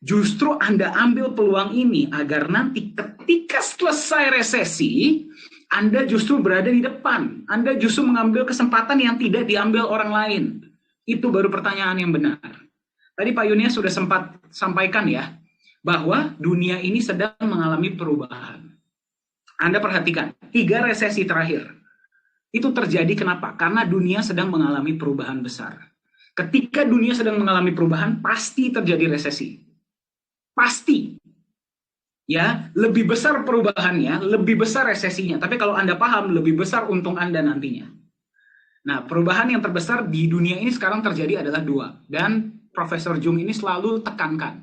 justru Anda ambil peluang ini agar nanti ketika selesai resesi, Anda justru berada di depan. Anda justru mengambil kesempatan yang tidak diambil orang lain. Itu baru pertanyaan yang benar. Tadi Pak Yunia sudah sempat sampaikan ya, bahwa dunia ini sedang mengalami perubahan. Anda perhatikan, 3 resesi terakhir. Itu terjadi kenapa? Karena dunia sedang mengalami perubahan besar. Ketika dunia sedang mengalami perubahan, pasti terjadi resesi. Pasti. Ya, lebih besar perubahannya, lebih besar resesinya. Tapi kalau Anda paham, lebih besar untung Anda nantinya. Nah, perubahan yang terbesar di dunia ini sekarang terjadi adalah 2. Dan Profesor Jung ini selalu tekankan.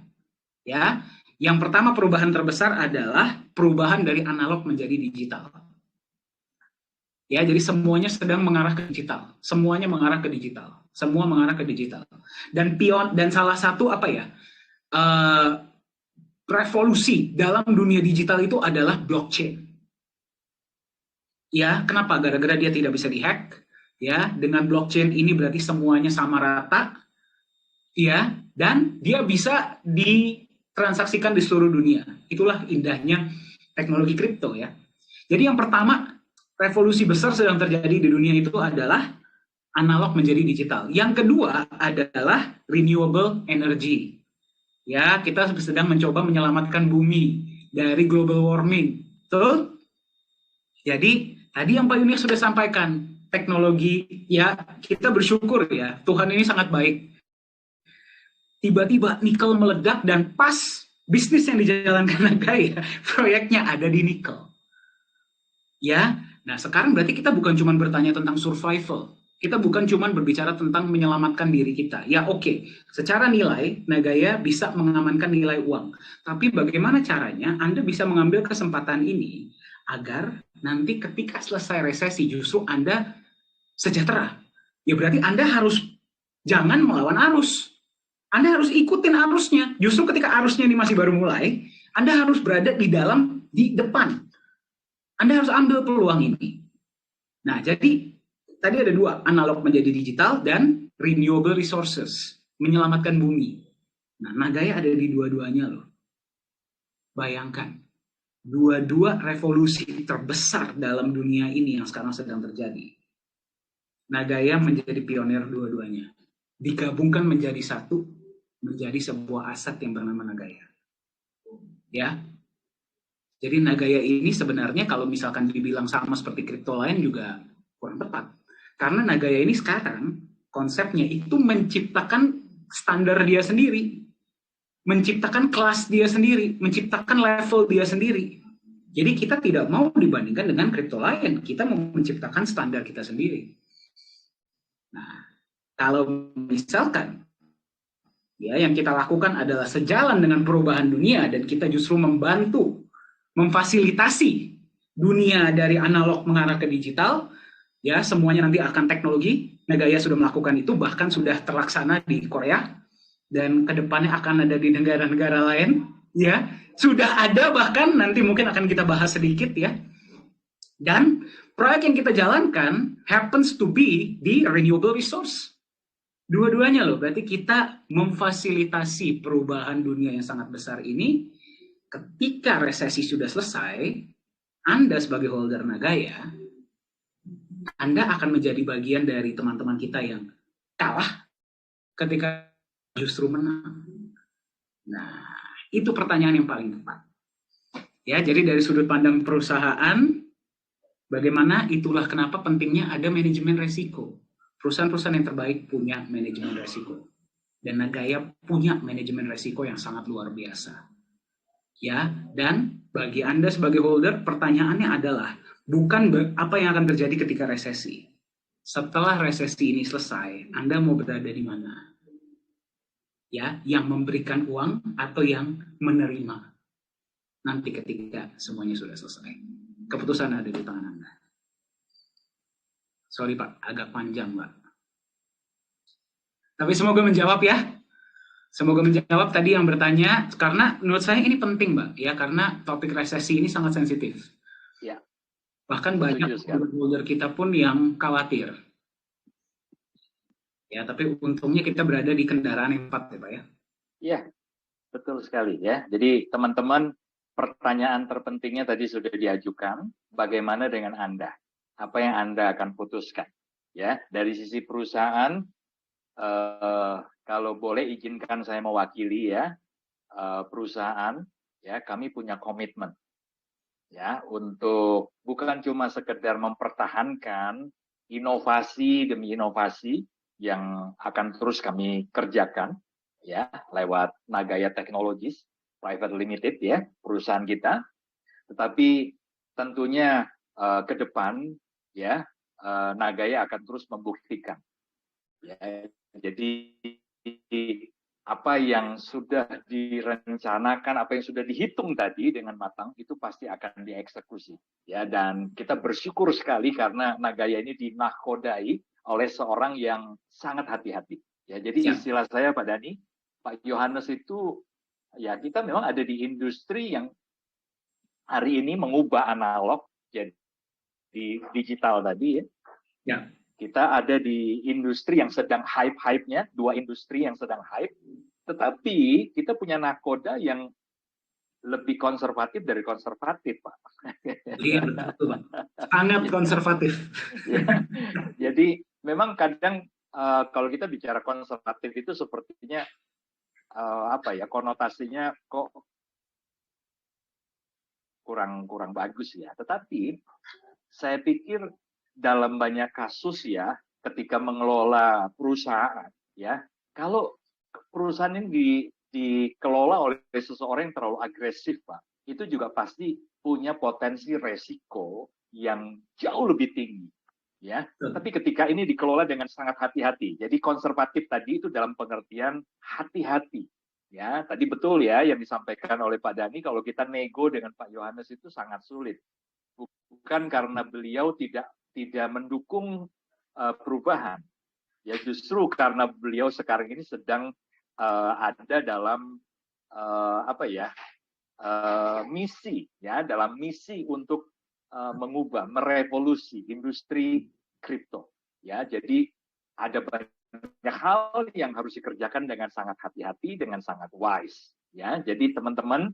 Ya, yang pertama perubahan terbesar adalah perubahan dari analog menjadi digital. Ya, jadi semuanya sedang mengarah ke digital. Semuanya mengarah ke digital. Semua mengarah ke digital. Dan salah satu apa ya? Revolusi dalam dunia digital itu adalah blockchain. Ya, kenapa? Gara-gara dia tidak bisa dihack. Ya, dengan blockchain ini berarti semuanya sama rata. Ya, dan dia bisa ditransaksikan di seluruh dunia. Itulah indahnya teknologi kripto ya. Jadi yang pertama, revolusi besar sedang terjadi di dunia itu adalah analog menjadi digital. Yang kedua adalah renewable energy. Ya, kita sedang mencoba menyelamatkan bumi dari global warming. Betul? Jadi, tadi yang Pak Yunus sudah sampaikan, teknologi, ya, kita bersyukur ya, Tuhan ini sangat baik. Tiba-tiba nikel meledak dan pas bisnis yang dijalankan Nagaya, proyeknya ada di nikel. Ya, nah sekarang berarti kita bukan cuma bertanya tentang survival. Kita bukan cuma berbicara tentang menyelamatkan diri kita. Ya oke, secara nilai Nagaya bisa mengamankan nilai uang. Tapi bagaimana caranya Anda bisa mengambil kesempatan ini agar nanti ketika selesai resesi justru Anda sejahtera. Ya berarti Anda harus jangan melawan arus. Anda harus ikutin arusnya. Justru ketika arusnya ini masih baru mulai, Anda harus berada di depan. Anda harus ambil peluang ini. Nah, jadi tadi ada 2, analog menjadi digital dan renewable resources, menyelamatkan bumi. Nah, Nagaya ada di dua-duanya loh. Bayangkan, dua-dua revolusi terbesar dalam dunia ini yang sekarang sedang terjadi. Nagaya menjadi pionir dua-duanya. Digabungkan menjadi satu, menjadi sebuah aset yang bernama Nagaya. Ya, jadi Nagaya ini sebenarnya kalau misalkan dibilang sama seperti kripto lain juga kurang tepat. Karena Nagaya ini sekarang konsepnya itu menciptakan standar dia sendiri, menciptakan kelas dia sendiri, menciptakan level dia sendiri. Jadi kita tidak mau dibandingkan dengan kripto lain, kita mau menciptakan standar kita sendiri. Nah, kalau misalkan ya yang kita lakukan adalah sejalan dengan perubahan dunia dan kita justru membantu memfasilitasi dunia dari analog mengarah ke digital, ya semuanya nanti akan teknologi. Nagaya sudah melakukan itu, bahkan sudah terlaksana di Korea, dan kedepannya akan ada di negara-negara lain, ya sudah ada bahkan nanti mungkin akan kita bahas sedikit ya. Dan proyek yang kita jalankan happens to be di renewable resource. Dua-duanya loh, berarti kita memfasilitasi perubahan dunia yang sangat besar ini. Ketika resesi sudah selesai, Anda sebagai holder Nagaya, Anda akan menjadi bagian dari teman-teman kita yang kalah ketika justru menang. Nah, itu pertanyaan yang paling tepat. Ya, jadi dari sudut pandang perusahaan, bagaimana itulah kenapa pentingnya ada manajemen resiko. Perusahaan-perusahaan yang terbaik punya manajemen resiko. Dan Nagaya punya manajemen resiko yang sangat luar biasa. Ya, dan bagi Anda sebagai holder, pertanyaannya adalah bukan apa yang akan terjadi ketika resesi. Setelah resesi ini selesai, Anda mau berada di mana? Ya, yang memberikan uang atau yang menerima? Nanti ketika semuanya sudah selesai. Keputusan ada di tangan Anda. Sorry Pak, agak panjang Pak. Tapi semoga menjawab ya. Semoga menjawab tadi yang bertanya, karena menurut saya ini penting, Mbak, ya, karena topik resesi ini sangat sensitif. Ya, Bahkan setuju banyak sekali. holder kita pun yang khawatir. Ya, tapi untungnya kita berada di kendaraan yang tepat, ya, Pak ya. Iya, betul sekali ya. Jadi teman-teman, pertanyaan terpentingnya tadi sudah diajukan, bagaimana dengan Anda? Apa yang Anda akan putuskan? Ya, dari sisi perusahaan, kalau boleh izinkan saya mewakili ya, perusahaan, ya kami punya komitmen ya untuk bukan cuma sekedar mempertahankan inovasi demi inovasi yang akan terus kami kerjakan ya lewat Nagaya Technologies Private Limited ya perusahaan kita, tetapi tentunya ke depan ya Nagaya akan terus membuktikan ya. Jadi apa yang sudah direncanakan, apa yang sudah dihitung tadi dengan matang itu pasti akan dieksekusi ya. Dan kita bersyukur sekali karena Nagaya ini dinakodai oleh seorang yang sangat hati-hati ya. Jadi istilah saya Pak Dani, Pak Yohanes itu ya kita memang ada di industri yang hari ini mengubah analog jadi digital tadi ya. Ya. Kita ada di industri yang sedang hype-hype-nya, dua industri yang sedang hype, tetapi kita punya nakoda yang lebih konservatif dari konservatif, Pak. Iya, betul, Pak. Sangat konservatif. Ya, jadi memang kadang kalau kita bicara konservatif itu sepertinya apa ya konotasinya kok kurang bagus ya. Tetapi saya pikir dalam banyak kasus ya, ketika mengelola perusahaan ya, kalau perusahaan ini dikelola oleh seseorang yang terlalu agresif, Pak, itu juga pasti punya potensi resiko yang jauh lebih tinggi. Ya, tapi ketika ini dikelola dengan sangat hati-hati, jadi konservatif tadi itu dalam pengertian hati-hati. Ya, tadi betul ya yang disampaikan oleh Pak Dani, kalau kita nego dengan Pak Yohanes itu sangat sulit. Bukan karena beliau tidak mendukung perubahan, ya justru karena beliau sekarang ini sedang ada dalam misi ya, dalam misi untuk mengubah, merevolusi industri kripto ya. Jadi ada banyak hal yang harus dikerjakan dengan sangat hati-hati, dengan sangat wise ya. Jadi teman-teman,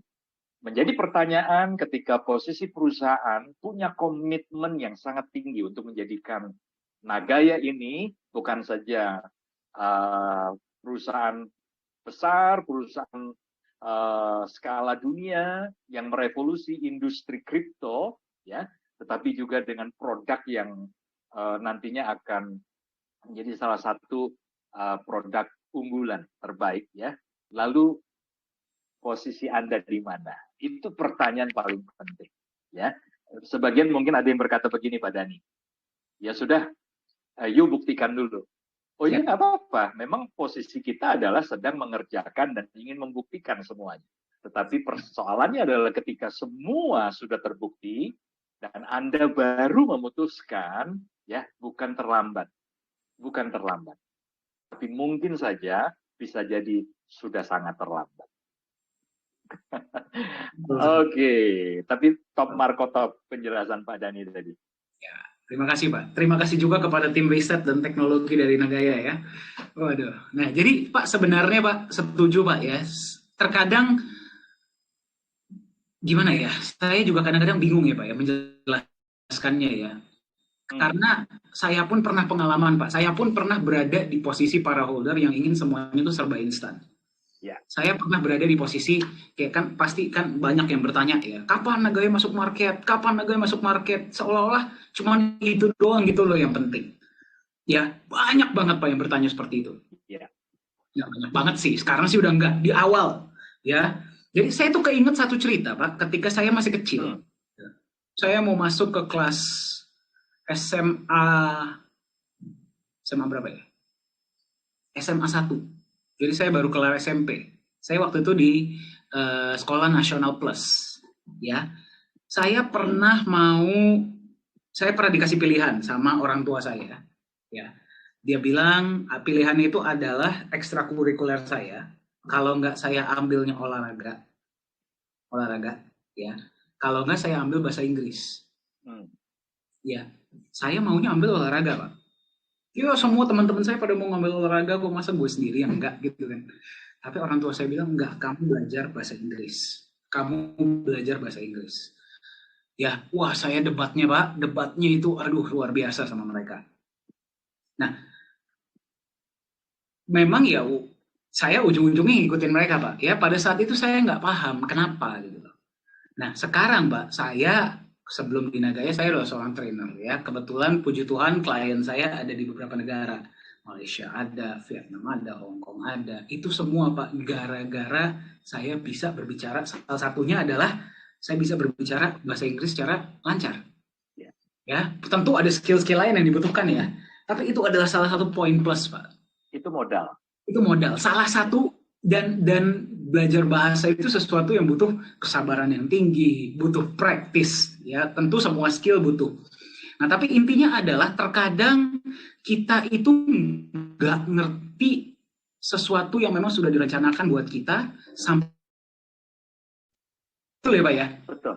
menjadi pertanyaan ketika posisi perusahaan punya komitmen yang sangat tinggi untuk menjadikan Nagaya ini bukan saja perusahaan besar, perusahaan skala dunia yang merevolusi industri kripto, ya, tetapi juga dengan produk yang nantinya akan menjadi salah satu produk unggulan terbaik, ya. Lalu posisi Anda di mana? Itu pertanyaan paling penting. Ya, sebagian mungkin ada yang berkata begini Pak Dani, ya sudah, yuk buktikan dulu. Oh iya nggak apa-apa, memang posisi kita adalah sedang mengerjakan dan ingin membuktikan semuanya. Tetapi persoalannya adalah ketika semua sudah terbukti dan Anda baru memutuskan, ya bukan terlambat, tapi mungkin saja bisa jadi sudah sangat terlambat. Oke, tapi top Marco top penjelasan Pak Dani tadi. Ya, terima kasih Pak. Terima kasih juga kepada tim riset dan teknologi dari Nagaya ya. Waduh. Nah, jadi Pak sebenarnya Pak setuju Pak ya. Terkadang gimana ya? Saya juga kadang-kadang bingung ya Pak ya menjelaskannya ya. Karena saya pun pernah pengalaman Pak. Saya pun pernah berada di posisi para holder yang ingin semuanya itu serba instan. Ya. Saya pernah berada di posisi kayak kan pasti kan banyak yang bertanya ya, kapan Nagaya masuk market? Kapan Nagaya masuk market? Seolah-olah cuma itu doang gitu loh yang penting. Ya, banyak banget Pak yang bertanya seperti itu. Ya. Ya, banyak banget sih. Sekarang sih udah enggak di awal, ya. Jadi saya tuh keinget satu cerita, Pak, ketika saya masih kecil. Saya mau masuk ke kelas SMA berapa ya? SMA 1. Jadi saya baru kelar SMP. Saya waktu itu di Sekolah Nasional Plus, ya. Saya pernah dikasih pilihan sama orang tua saya, ya. Dia bilang pilihan itu adalah ekstrakurikuler saya Kalau nggak saya ambilnya olahraga, ya. Kalau nggak saya ambil bahasa Inggris, ya. Saya maunya ambil olahraga, Pak. Ya semua teman-teman saya pada mau ngambil olahraga, kok masa gue sendiri yang enggak gitu kan. Tapi orang tua saya bilang, enggak, kamu belajar bahasa Inggris. Kamu belajar bahasa Inggris. Ya, wah saya debatnya Pak, debatnya itu aduh luar biasa sama mereka. Nah, memang ya saya ujung-ujungnya ngikutin mereka Pak. Ya pada saat itu saya nggak paham kenapa gitu loh. Nah sekarang Pak, saya sebelum di Nagaya saya adalah seorang trainer ya. Kebetulan puji Tuhan klien saya ada di beberapa negara. Malaysia ada, Vietnam ada, Hong Kong ada. Itu semua Pak gara-gara saya bisa berbicara. Salah satunya adalah saya bisa berbicara bahasa Inggris secara lancar. Ya, tentu ada skill-skill lain yang dibutuhkan ya. Tapi itu adalah salah satu poin plus, Pak. Itu modal. Itu modal. Salah satu dan belajar bahasa itu sesuatu yang butuh kesabaran yang tinggi, butuh praktis, ya. Tentu semua skill butuh. Nah, tapi intinya adalah terkadang kita itu nggak ngerti sesuatu yang memang sudah direncanakan buat kita sampai betul ya, Pak ya? Betul.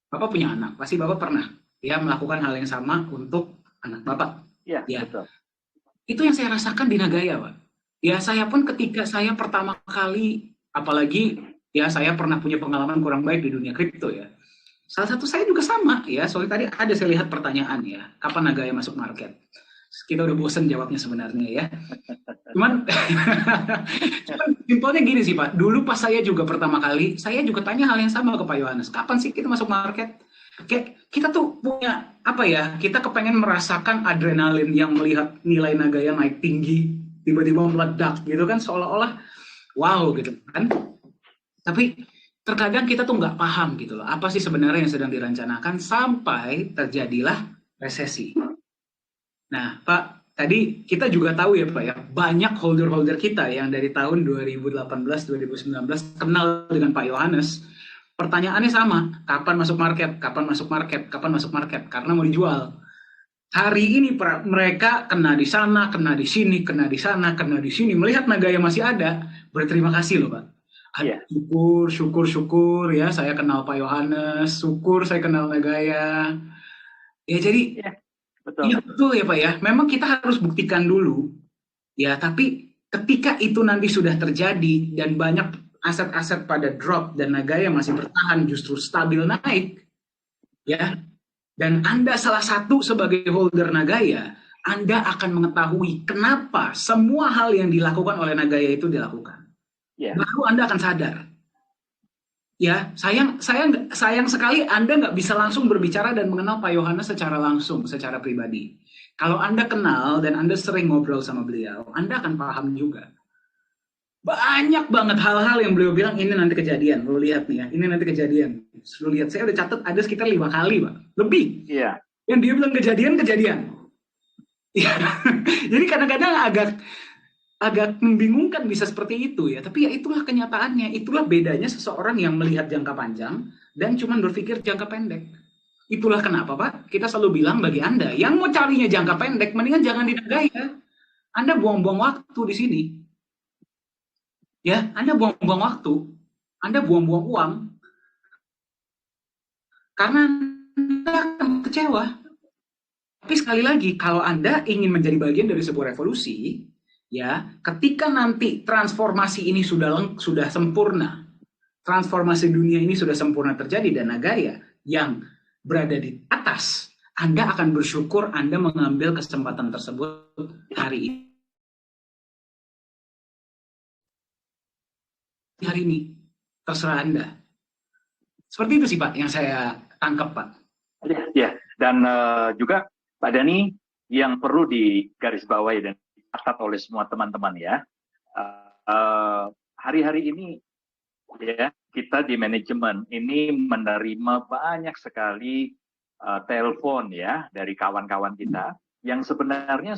Bapak punya anak, pasti Bapak pernah ya melakukan hal yang sama untuk anak Bapak. Ya, Ya, betul. itu yang saya rasakan di Nagaya, Pak. Ya, saya pun ketika saya pertama kali, apalagi ya saya pernah punya pengalaman kurang baik di dunia kripto ya. Salah satu saya juga sama ya, soalnya tadi ada saya lihat pertanyaan ya, kapan Nagaya masuk market? Kita udah bosen jawabnya sebenarnya ya. Cuman, cuman simpelnya gini sih Pak, dulu pas saya juga pertama kali, saya juga tanya hal yang sama ke Pak Yohanes, kapan sih kita masuk market? Kayak kita tuh punya apa ya? Kita kepengen merasakan adrenalin yang melihat nilai Nagaya naik tinggi, tiba-tiba meledak gitu kan, seolah-olah wow gitu kan. Tapi terkadang kita tuh nggak paham gitu loh, apa sih sebenarnya yang sedang direncanakan sampai terjadilah resesi. Nah, Pak, tadi kita juga tahu ya Pak ya, banyak holder-holder kita yang dari tahun 2018-2019 kenal dengan Pak Yohanes. Pertanyaannya sama, kapan masuk market, kapan masuk market, kapan masuk market, karena mau dijual. Hari ini mereka kena di sana, kena di sini, kena di sana, kena di sini. Melihat Nagaya masih ada, berterima kasih loh Pak. Iya. Syukur ya, saya kenal Pak Yohanes, syukur saya kenal Nagaya. Ya jadi, Iya, betul. iya betul ya Pak ya. Memang kita harus buktikan dulu. Ya, tapi ketika itu nanti sudah terjadi dan banyak aset-aset pada drop dan Nagaya masih bertahan justru stabil naik, ya. Dan Anda salah satu sebagai holder Nagaya, Anda akan mengetahui kenapa semua hal yang dilakukan oleh Nagaya itu dilakukan. Yeah. Baru Anda akan sadar. Ya, sayang sekali Anda nggak bisa langsung berbicara dan mengenal Pak Yohanes secara langsung, secara pribadi. Kalau Anda kenal dan Anda sering ngobrol sama beliau, Anda akan paham juga. Banyak banget hal-hal yang beliau bilang, ini nanti kejadian. Lu lihat nih ya, ini nanti kejadian. Lu lihat, saya udah catat ada sekitar 5 kali, Pak. Lebih. Iya. Yang dia bilang kejadian. Ya. Jadi kadang-kadang agak membingungkan bisa seperti itu ya. Tapi ya itulah kenyataannya. Itulah bedanya seseorang yang melihat jangka panjang dan cuma berpikir jangka pendek. Itulah kenapa, Pak, kita selalu bilang bagi Anda yang mau carinya jangka pendek, mendingan jangan di Nagaya. Anda buang-buang waktu di sini. Ya, Anda buang-buang waktu. Anda buang-buang uang. Karena Anda akan kecewa. Tapi sekali lagi, kalau Anda ingin menjadi bagian dari sebuah revolusi, ya, ketika nanti transformasi ini sudah sempurna, transformasi dunia ini sudah sempurna terjadi dan Nagaya yang berada di atas, Anda akan bersyukur Anda mengambil kesempatan tersebut hari ini. Terserah Anda. Seperti itu sih Pak yang saya tangkap Pak. Ya, dan juga Pak Dhani yang perlu digarisbawahi dan dicatat oleh semua teman-teman ya. Hari-hari ini ya kita di manajemen ini menerima banyak sekali telepon ya dari kawan-kawan kita yang sebenarnya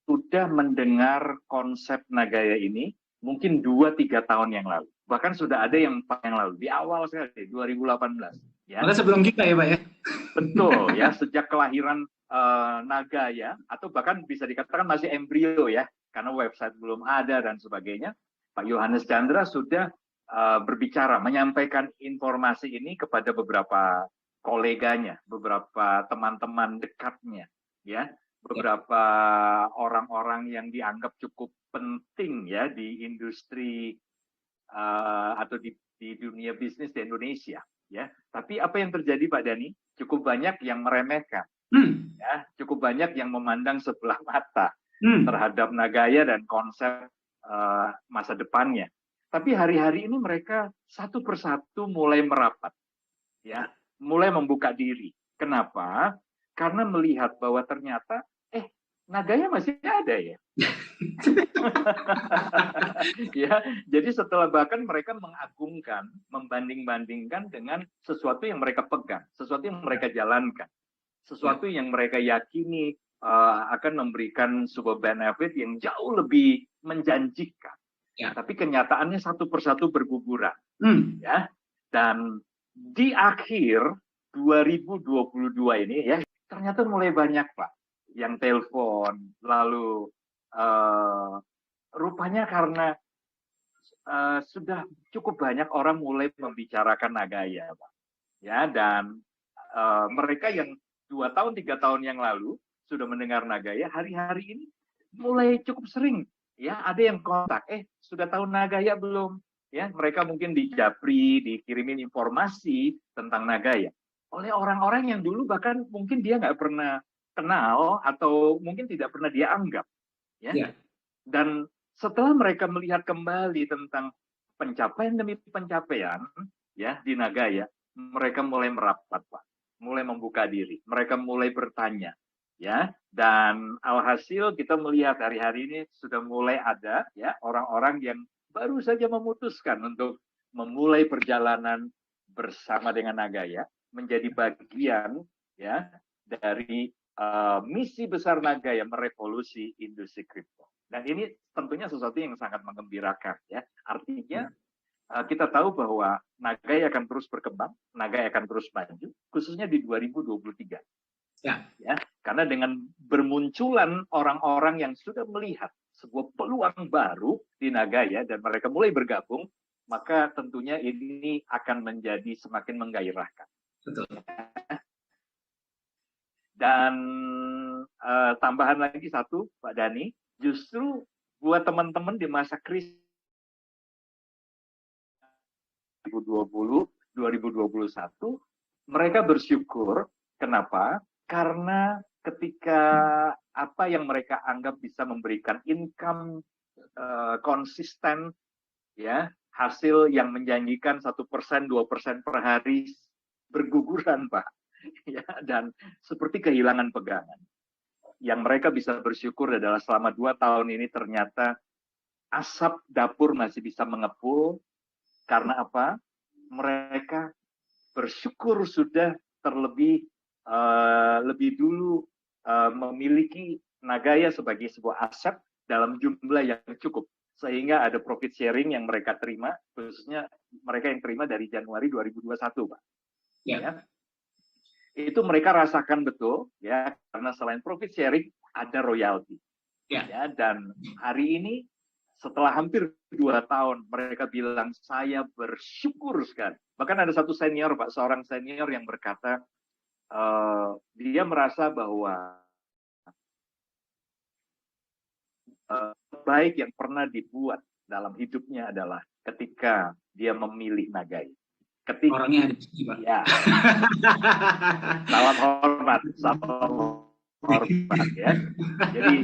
sudah mendengar konsep Nagaya ini mungkin 2-3 tahun yang lalu. Bahkan sudah ada yang lalu, di awal sekali, 2018. Ya. Maka sebelum kita ya Pak ya? Betul ya, sejak kelahiran Nagaya, atau bahkan bisa dikatakan masih embrio ya, karena website belum ada dan sebagainya. Pak Yohanes Chandra sudah berbicara, menyampaikan informasi ini kepada beberapa koleganya, beberapa teman-teman dekatnya, ya, beberapa orang-orang yang dianggap cukup penting ya di industri atau di dunia bisnis di Indonesia, ya. Tapi apa yang terjadi Pak Dhani? Cukup banyak yang meremehkan, ya, cukup banyak yang memandang sebelah mata terhadap Nagaya dan konsep masa depannya. Tapi hari-hari ini mereka satu persatu mulai merapat, ya, mulai membuka diri. Kenapa? Karena melihat bahwa ternyata, Nagaya masih ada ya. Ya, jadi setelah bahkan mereka mengagungkan, membanding-bandingkan dengan sesuatu yang mereka pegang, sesuatu yang mereka jalankan, sesuatu yang mereka yakini akan memberikan sebuah benefit yang jauh lebih menjanjikan. Ya. Tapi kenyataannya satu persatu berguguran. Ya. Dan di akhir 2022 ini ya, ternyata mulai banyak Pak yang telepon, lalu rupanya karena sudah cukup banyak orang mulai membicarakan Nagaya, Pak. Ya, dan mereka yang 2 tahun, 3 tahun yang lalu sudah mendengar Nagaya, hari-hari ini mulai cukup sering. Ya, ada yang kontak, sudah tahu Nagaya belum? Ya, mereka mungkin di Japri, dikirimin informasi tentang Nagaya oleh orang-orang yang dulu bahkan mungkin dia nggak pernah kenal atau mungkin tidak pernah dia anggap. Ya. Dan setelah mereka melihat kembali tentang pencapaian demi pencapaian ya di Nagaya, mereka mulai merapat Pak, mulai membuka diri, mereka mulai bertanya, ya. Dan alhasil kita melihat hari-hari ini sudah mulai ada ya orang-orang yang baru saja memutuskan untuk memulai perjalanan bersama dengan Nagaya, menjadi bagian ya dari misi besar Nagaya merevolusi industri kripto. Dan ini tentunya sesuatu yang sangat menggembirakan ya. Artinya kita tahu bahwa Nagaya akan terus berkembang, Nagaya akan terus maju, khususnya di 2023. Ya, karena dengan bermunculan orang-orang yang sudah melihat sebuah peluang baru di Nagaya dan mereka mulai bergabung, maka tentunya ini akan menjadi semakin menggairahkan. Betul. Dan tambahan lagi satu, Pak Dhani, justru buat teman-teman di masa krisis 2020, 2021, mereka bersyukur. Kenapa? Karena ketika apa yang mereka anggap bisa memberikan income konsisten, ya, hasil yang menjanjikan 1%, 2% per hari berguguran, Pak. Ya, dan seperti kehilangan pegangan. Yang mereka bisa bersyukur adalah selama 2 tahun ini ternyata asap dapur masih bisa mengepul. Karena apa? Mereka bersyukur sudah terlebih lebih dulu memiliki Nagaya sebagai sebuah aset dalam jumlah yang cukup. Sehingga ada profit sharing yang mereka terima, khususnya mereka yang terima dari Januari 2021, Pak. Ya. Itu mereka rasakan betul ya, karena selain profit sharing ada royalti ya. Dan hari ini setelah hampir 2 tahun mereka bilang saya bersyukur sekali. Bahkan ada satu senior Pak, seorang senior yang berkata dia merasa bahwa baik yang pernah dibuat dalam hidupnya adalah ketika dia memilih Nagaya. Ketika orangnya ada di sini, Pak. Ya. Salam hormat ya. Jadi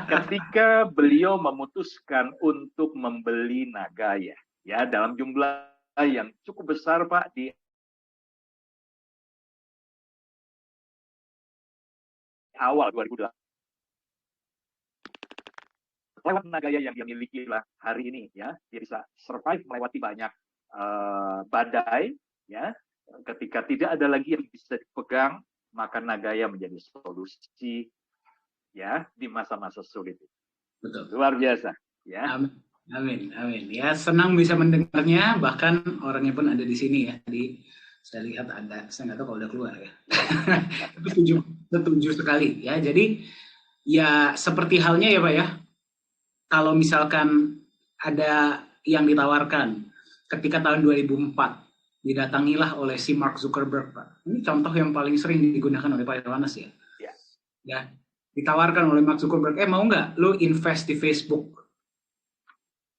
ketika beliau memutuskan untuk membeli Nagaya ya dalam jumlah yang cukup besar Pak di awal 2008. Lewat Nagaya yang dia miliki lah hari ini ya, dia bisa survive melewati banyak badai ya. Ketika tidak ada lagi yang bisa dipegang, maka Nagaya menjadi solusi ya di masa-masa sulit. Betul. Luar biasa ya. Amin, amin. Ya, senang bisa mendengarnya, bahkan orangnya pun ada di sini ya. Jadi saya lihat ada, saya nggak tahu kalau udah keluar ya. Setuju sekali ya. Jadi ya seperti halnya ya Pak ya. Kalau misalkan ada yang ditawarkan ketika tahun 2004 didatangilah oleh si Mark Zuckerberg, Pak. Ini contoh yang paling sering digunakan oleh Pak Yohanes ya. Ya. Ya, ditawarkan oleh Mark Zuckerberg, mau nggak lo invest di Facebook?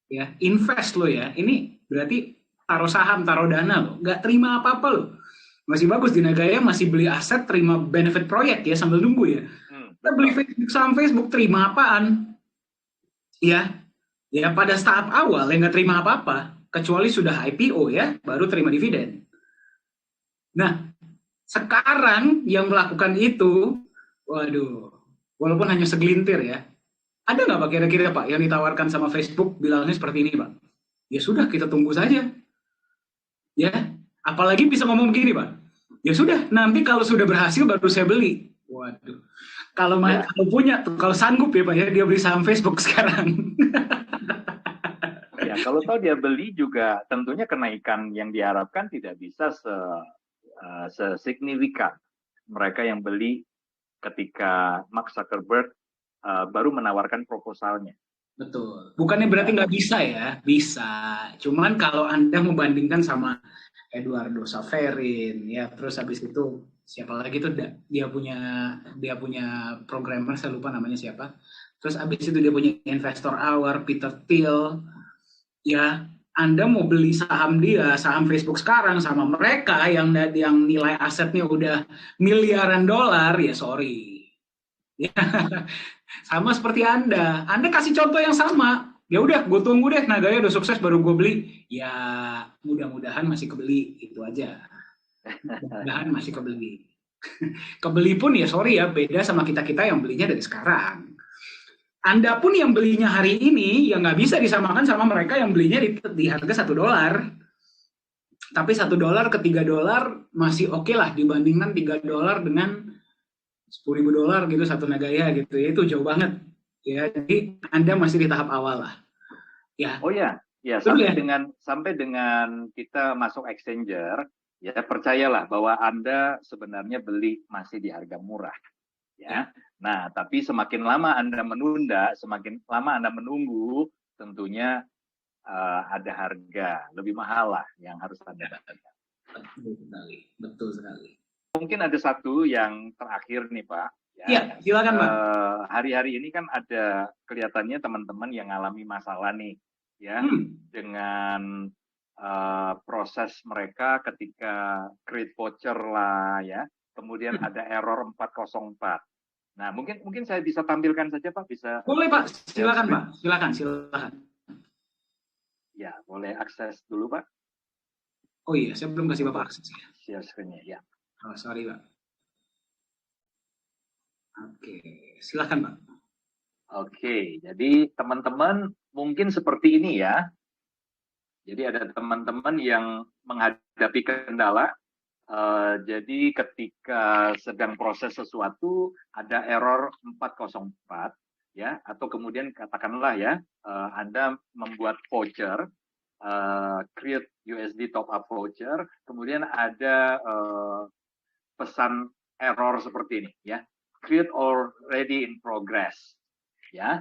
Ya, invest lo ya. Ini berarti taruh saham, taruh dana lo. Nggak terima apa-apa lo. Masih bagus di Nagaya masih beli aset, terima benefit proyek ya sambil nunggu ya. Kita beli Facebook, saham Facebook, terima apaan? Ya, ya pada tahap awal yang nggak terima apa-apa, kecuali sudah IPO ya, baru terima dividen. Nah, sekarang yang melakukan itu, waduh, walaupun hanya segelintir ya, ada nggak Pak kira-kira Pak yang ditawarkan sama Facebook bilangnya seperti ini Pak? Ya sudah, kita tunggu saja. Ya, apalagi bisa ngomong begini Pak. Ya sudah, nanti kalau sudah berhasil baru saya beli. Waduh, kalau kalau punya, kalau sanggup ya Pak ya, dia beli saham Facebook sekarang. Ya, kalau tahu dia beli juga tentunya kenaikan yang diharapkan tidak bisa sesignifikan mereka yang beli ketika Mark Zuckerberg baru menawarkan proposalnya. Betul. Bukannya berarti nggak bisa ya, bisa. Cuman kalau Anda membandingkan sama Eduardo Saverin, ya terus habis itu siapa lagi tuh dia punya programmer, saya lupa namanya siapa. Terus habis itu dia punya investor hour, Peter Thiel. Ya, Anda mau beli saham dia, saham Facebook sekarang sama mereka yang nilai asetnya udah miliaran dolar, ya sorry. Ya, sama seperti Anda kasih contoh yang sama. Ya udah, gue tunggu deh, Nagaya udah sukses baru gue beli. Ya mudah-mudahan masih kebeli, itu aja. Mudah-mudahan masih kebeli. Kebeli pun ya sorry ya, beda sama kita-kita yang belinya dari sekarang. Anda pun yang belinya hari ini, ya nggak bisa disamakan sama mereka yang belinya di harga $1. Tapi $1 ke $3 masih oke lah dibandingkan $3 dengan $10.000 gitu satu Nagaya gitu ya, itu jauh banget ya. Jadi Anda masih di tahap awal lah ya. Oh ya, ya sampai dengan kita masuk exchanger ya, percayalah bahwa Anda sebenarnya beli masih di harga murah ya. Nah, tapi semakin lama Anda menunda, semakin lama Anda menunggu, tentunya ada harga lebih mahal lah yang harus Anda dapatkan. Betul sekali. Mungkin ada satu yang terakhir nih Pak. Ya, silakan Pak. Hari-hari ini kan ada kelihatannya teman-teman yang alami masalah nih, ya, dengan proses mereka ketika create voucher lah, ya, kemudian ada error 404. Nah, mungkin saya bisa tampilkan saja Pak, bisa. Boleh Pak, silakan Pak, silakan. Ya, boleh akses dulu Pak. Oh iya, saya belum kasih Bapak akses ya. Share screen-nya, ya. Oh, sorry Pak. Oke, silakan Pak. Oke, jadi teman-teman mungkin seperti ini ya. Jadi ada teman-teman yang menghadapi kendala. Jadi ketika sedang proses sesuatu ada error 404 ya, atau kemudian katakanlah ya, Anda membuat voucher, create USD top up voucher, kemudian ada pesan error seperti ini ya, create already in progress ya,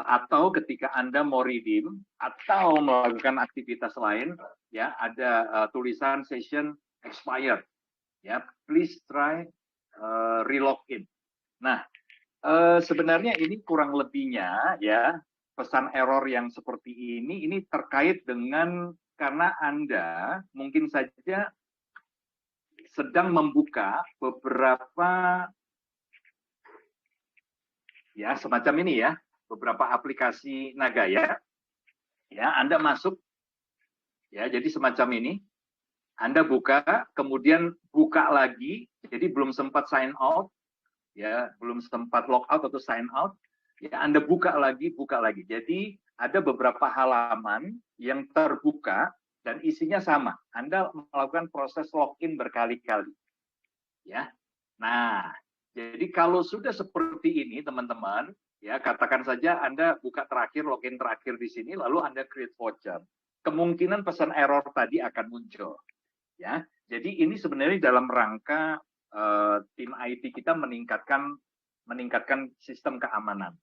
atau ketika Anda mau redeem atau melakukan aktivitas lain ya, ada tulisan session expired ya, please try relogin. Nah, sebenarnya ini kurang lebihnya ya, pesan error yang seperti ini terkait dengan karena Anda mungkin saja sedang membuka beberapa ya semacam ini ya, beberapa aplikasi Nagaya ya, Anda masuk ya, jadi semacam ini Anda buka, kemudian buka lagi, jadi belum sempat sign out ya, belum sempat log out atau sign out ya, Anda buka lagi. Jadi ada beberapa halaman yang terbuka dan isinya sama. Anda melakukan proses login berkali-kali ya. Nah, jadi kalau sudah seperti ini teman-teman ya, katakan saja Anda buka terakhir, login terakhir di sini, lalu Anda create voucher, kemungkinan pesan error tadi akan muncul ya. Jadi ini sebenarnya dalam rangka tim IT kita meningkatkan sistem keamanan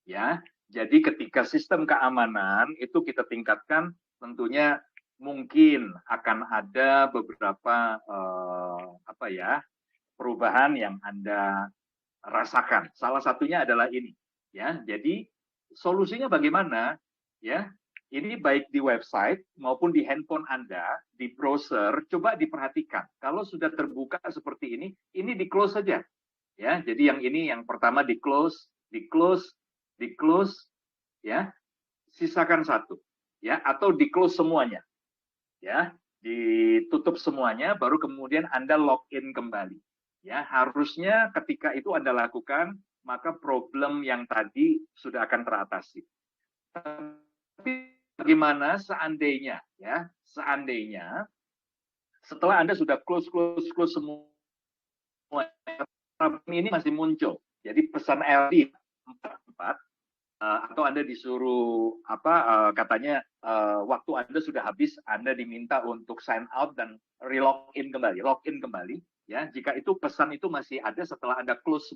ya. Jadi ketika sistem keamanan itu kita tingkatkan, tentunya mungkin akan ada beberapa perubahan yang Anda rasakan. Salah satunya adalah ini, ya. Jadi solusinya bagaimana? Ya, ini baik di website maupun di handphone Anda, di browser, coba diperhatikan. Kalau sudah terbuka seperti ini di close saja. Ya, jadi yang pertama di close, ya, sisakan satu, ya, atau di close semuanya. Ya, ditutup semuanya, baru kemudian Anda login kembali. Ya, harusnya ketika itu Anda lakukan, maka problem yang tadi sudah akan teratasi. Tapi bagaimana seandainya, ya, seandainya setelah Anda sudah close semua, problem ini masih muncul. Jadi pesan LD 44 atau Anda disuruh katanya waktu Anda sudah habis, Anda diminta untuk sign out dan login kembali, ya. Jika itu pesan itu masih ada setelah Anda close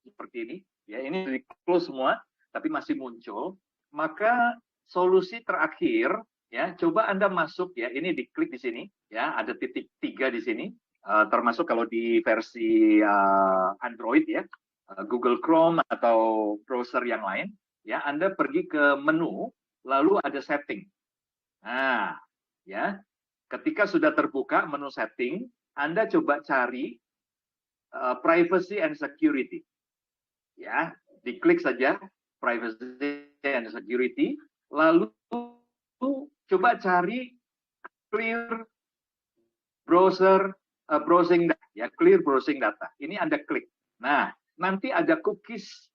seperti ini, ya, ini di close semua tapi masih muncul, maka solusi terakhir, ya, coba Anda masuk, ya, ini diklik di sini, ya, ada titik 3 di sini, termasuk kalau di versi Android, ya, Google Chrome atau browser yang lain, ya, Anda pergi ke menu, lalu ada setting. Nah, ya, ketika sudah terbuka menu setting, Anda coba cari privacy and security. Ya, diklik saja privacy and security, lalu coba cari clear browsing data, ya, clear browsing data. Ini Anda klik. Nah, nanti ada cookies,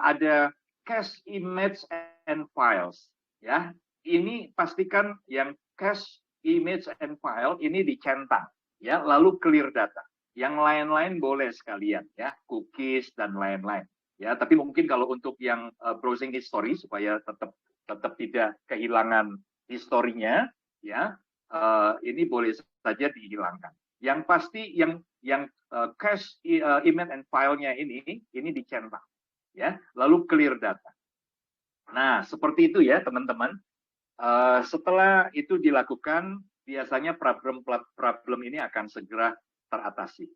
ada cache image and files, ya. Ini pastikan yang cache image and file ini dicentang, ya, lalu clear data. Yang lain-lain boleh sekalian, ya, cookies dan lain-lain, ya. Tapi mungkin kalau untuk yang browsing history supaya tetap tidak kehilangan historinya, ya, ini boleh saja dihilangkan. Yang pasti yang cache image and file-nya ini dicentang, ya, lalu clear data. Nah, seperti itu, ya, teman-teman. Setelah itu dilakukan, biasanya problem ini akan segera teratasi,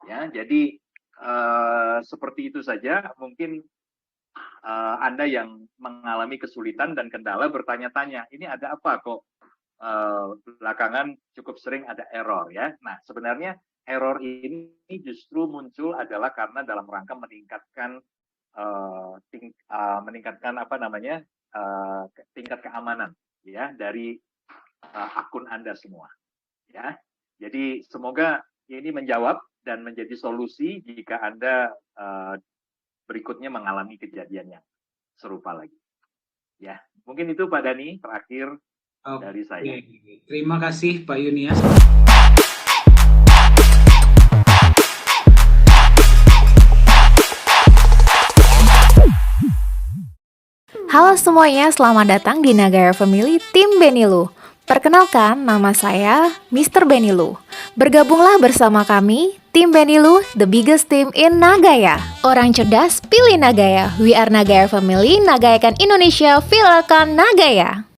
ya. Jadi seperti itu saja. Mungkin Anda yang mengalami kesulitan dan kendala bertanya-tanya, ini ada apa kok belakangan cukup sering ada error, ya. Nah, sebenarnya error ini justru muncul adalah karena dalam rangka meningkatkan tingkat keamanan, ya, dari akun Anda semua, ya. Jadi semoga ini menjawab dan menjadi solusi jika Anda berikutnya mengalami kejadian yang serupa lagi. Ya, mungkin itu Pak Dhani terakhir dari saya. Terima kasih Pak Yunias. Halo semuanya, selamat datang di Nagaya Family Tim Benilu. Perkenalkan, nama saya Mr. Benilu. Bergabunglah bersama kami, Tim Benilu, the biggest team in Nagaya. Orang cerdas, pilih Nagaya. We are Nagaya Family, nagayakan Indonesia, viralkan Nagaya.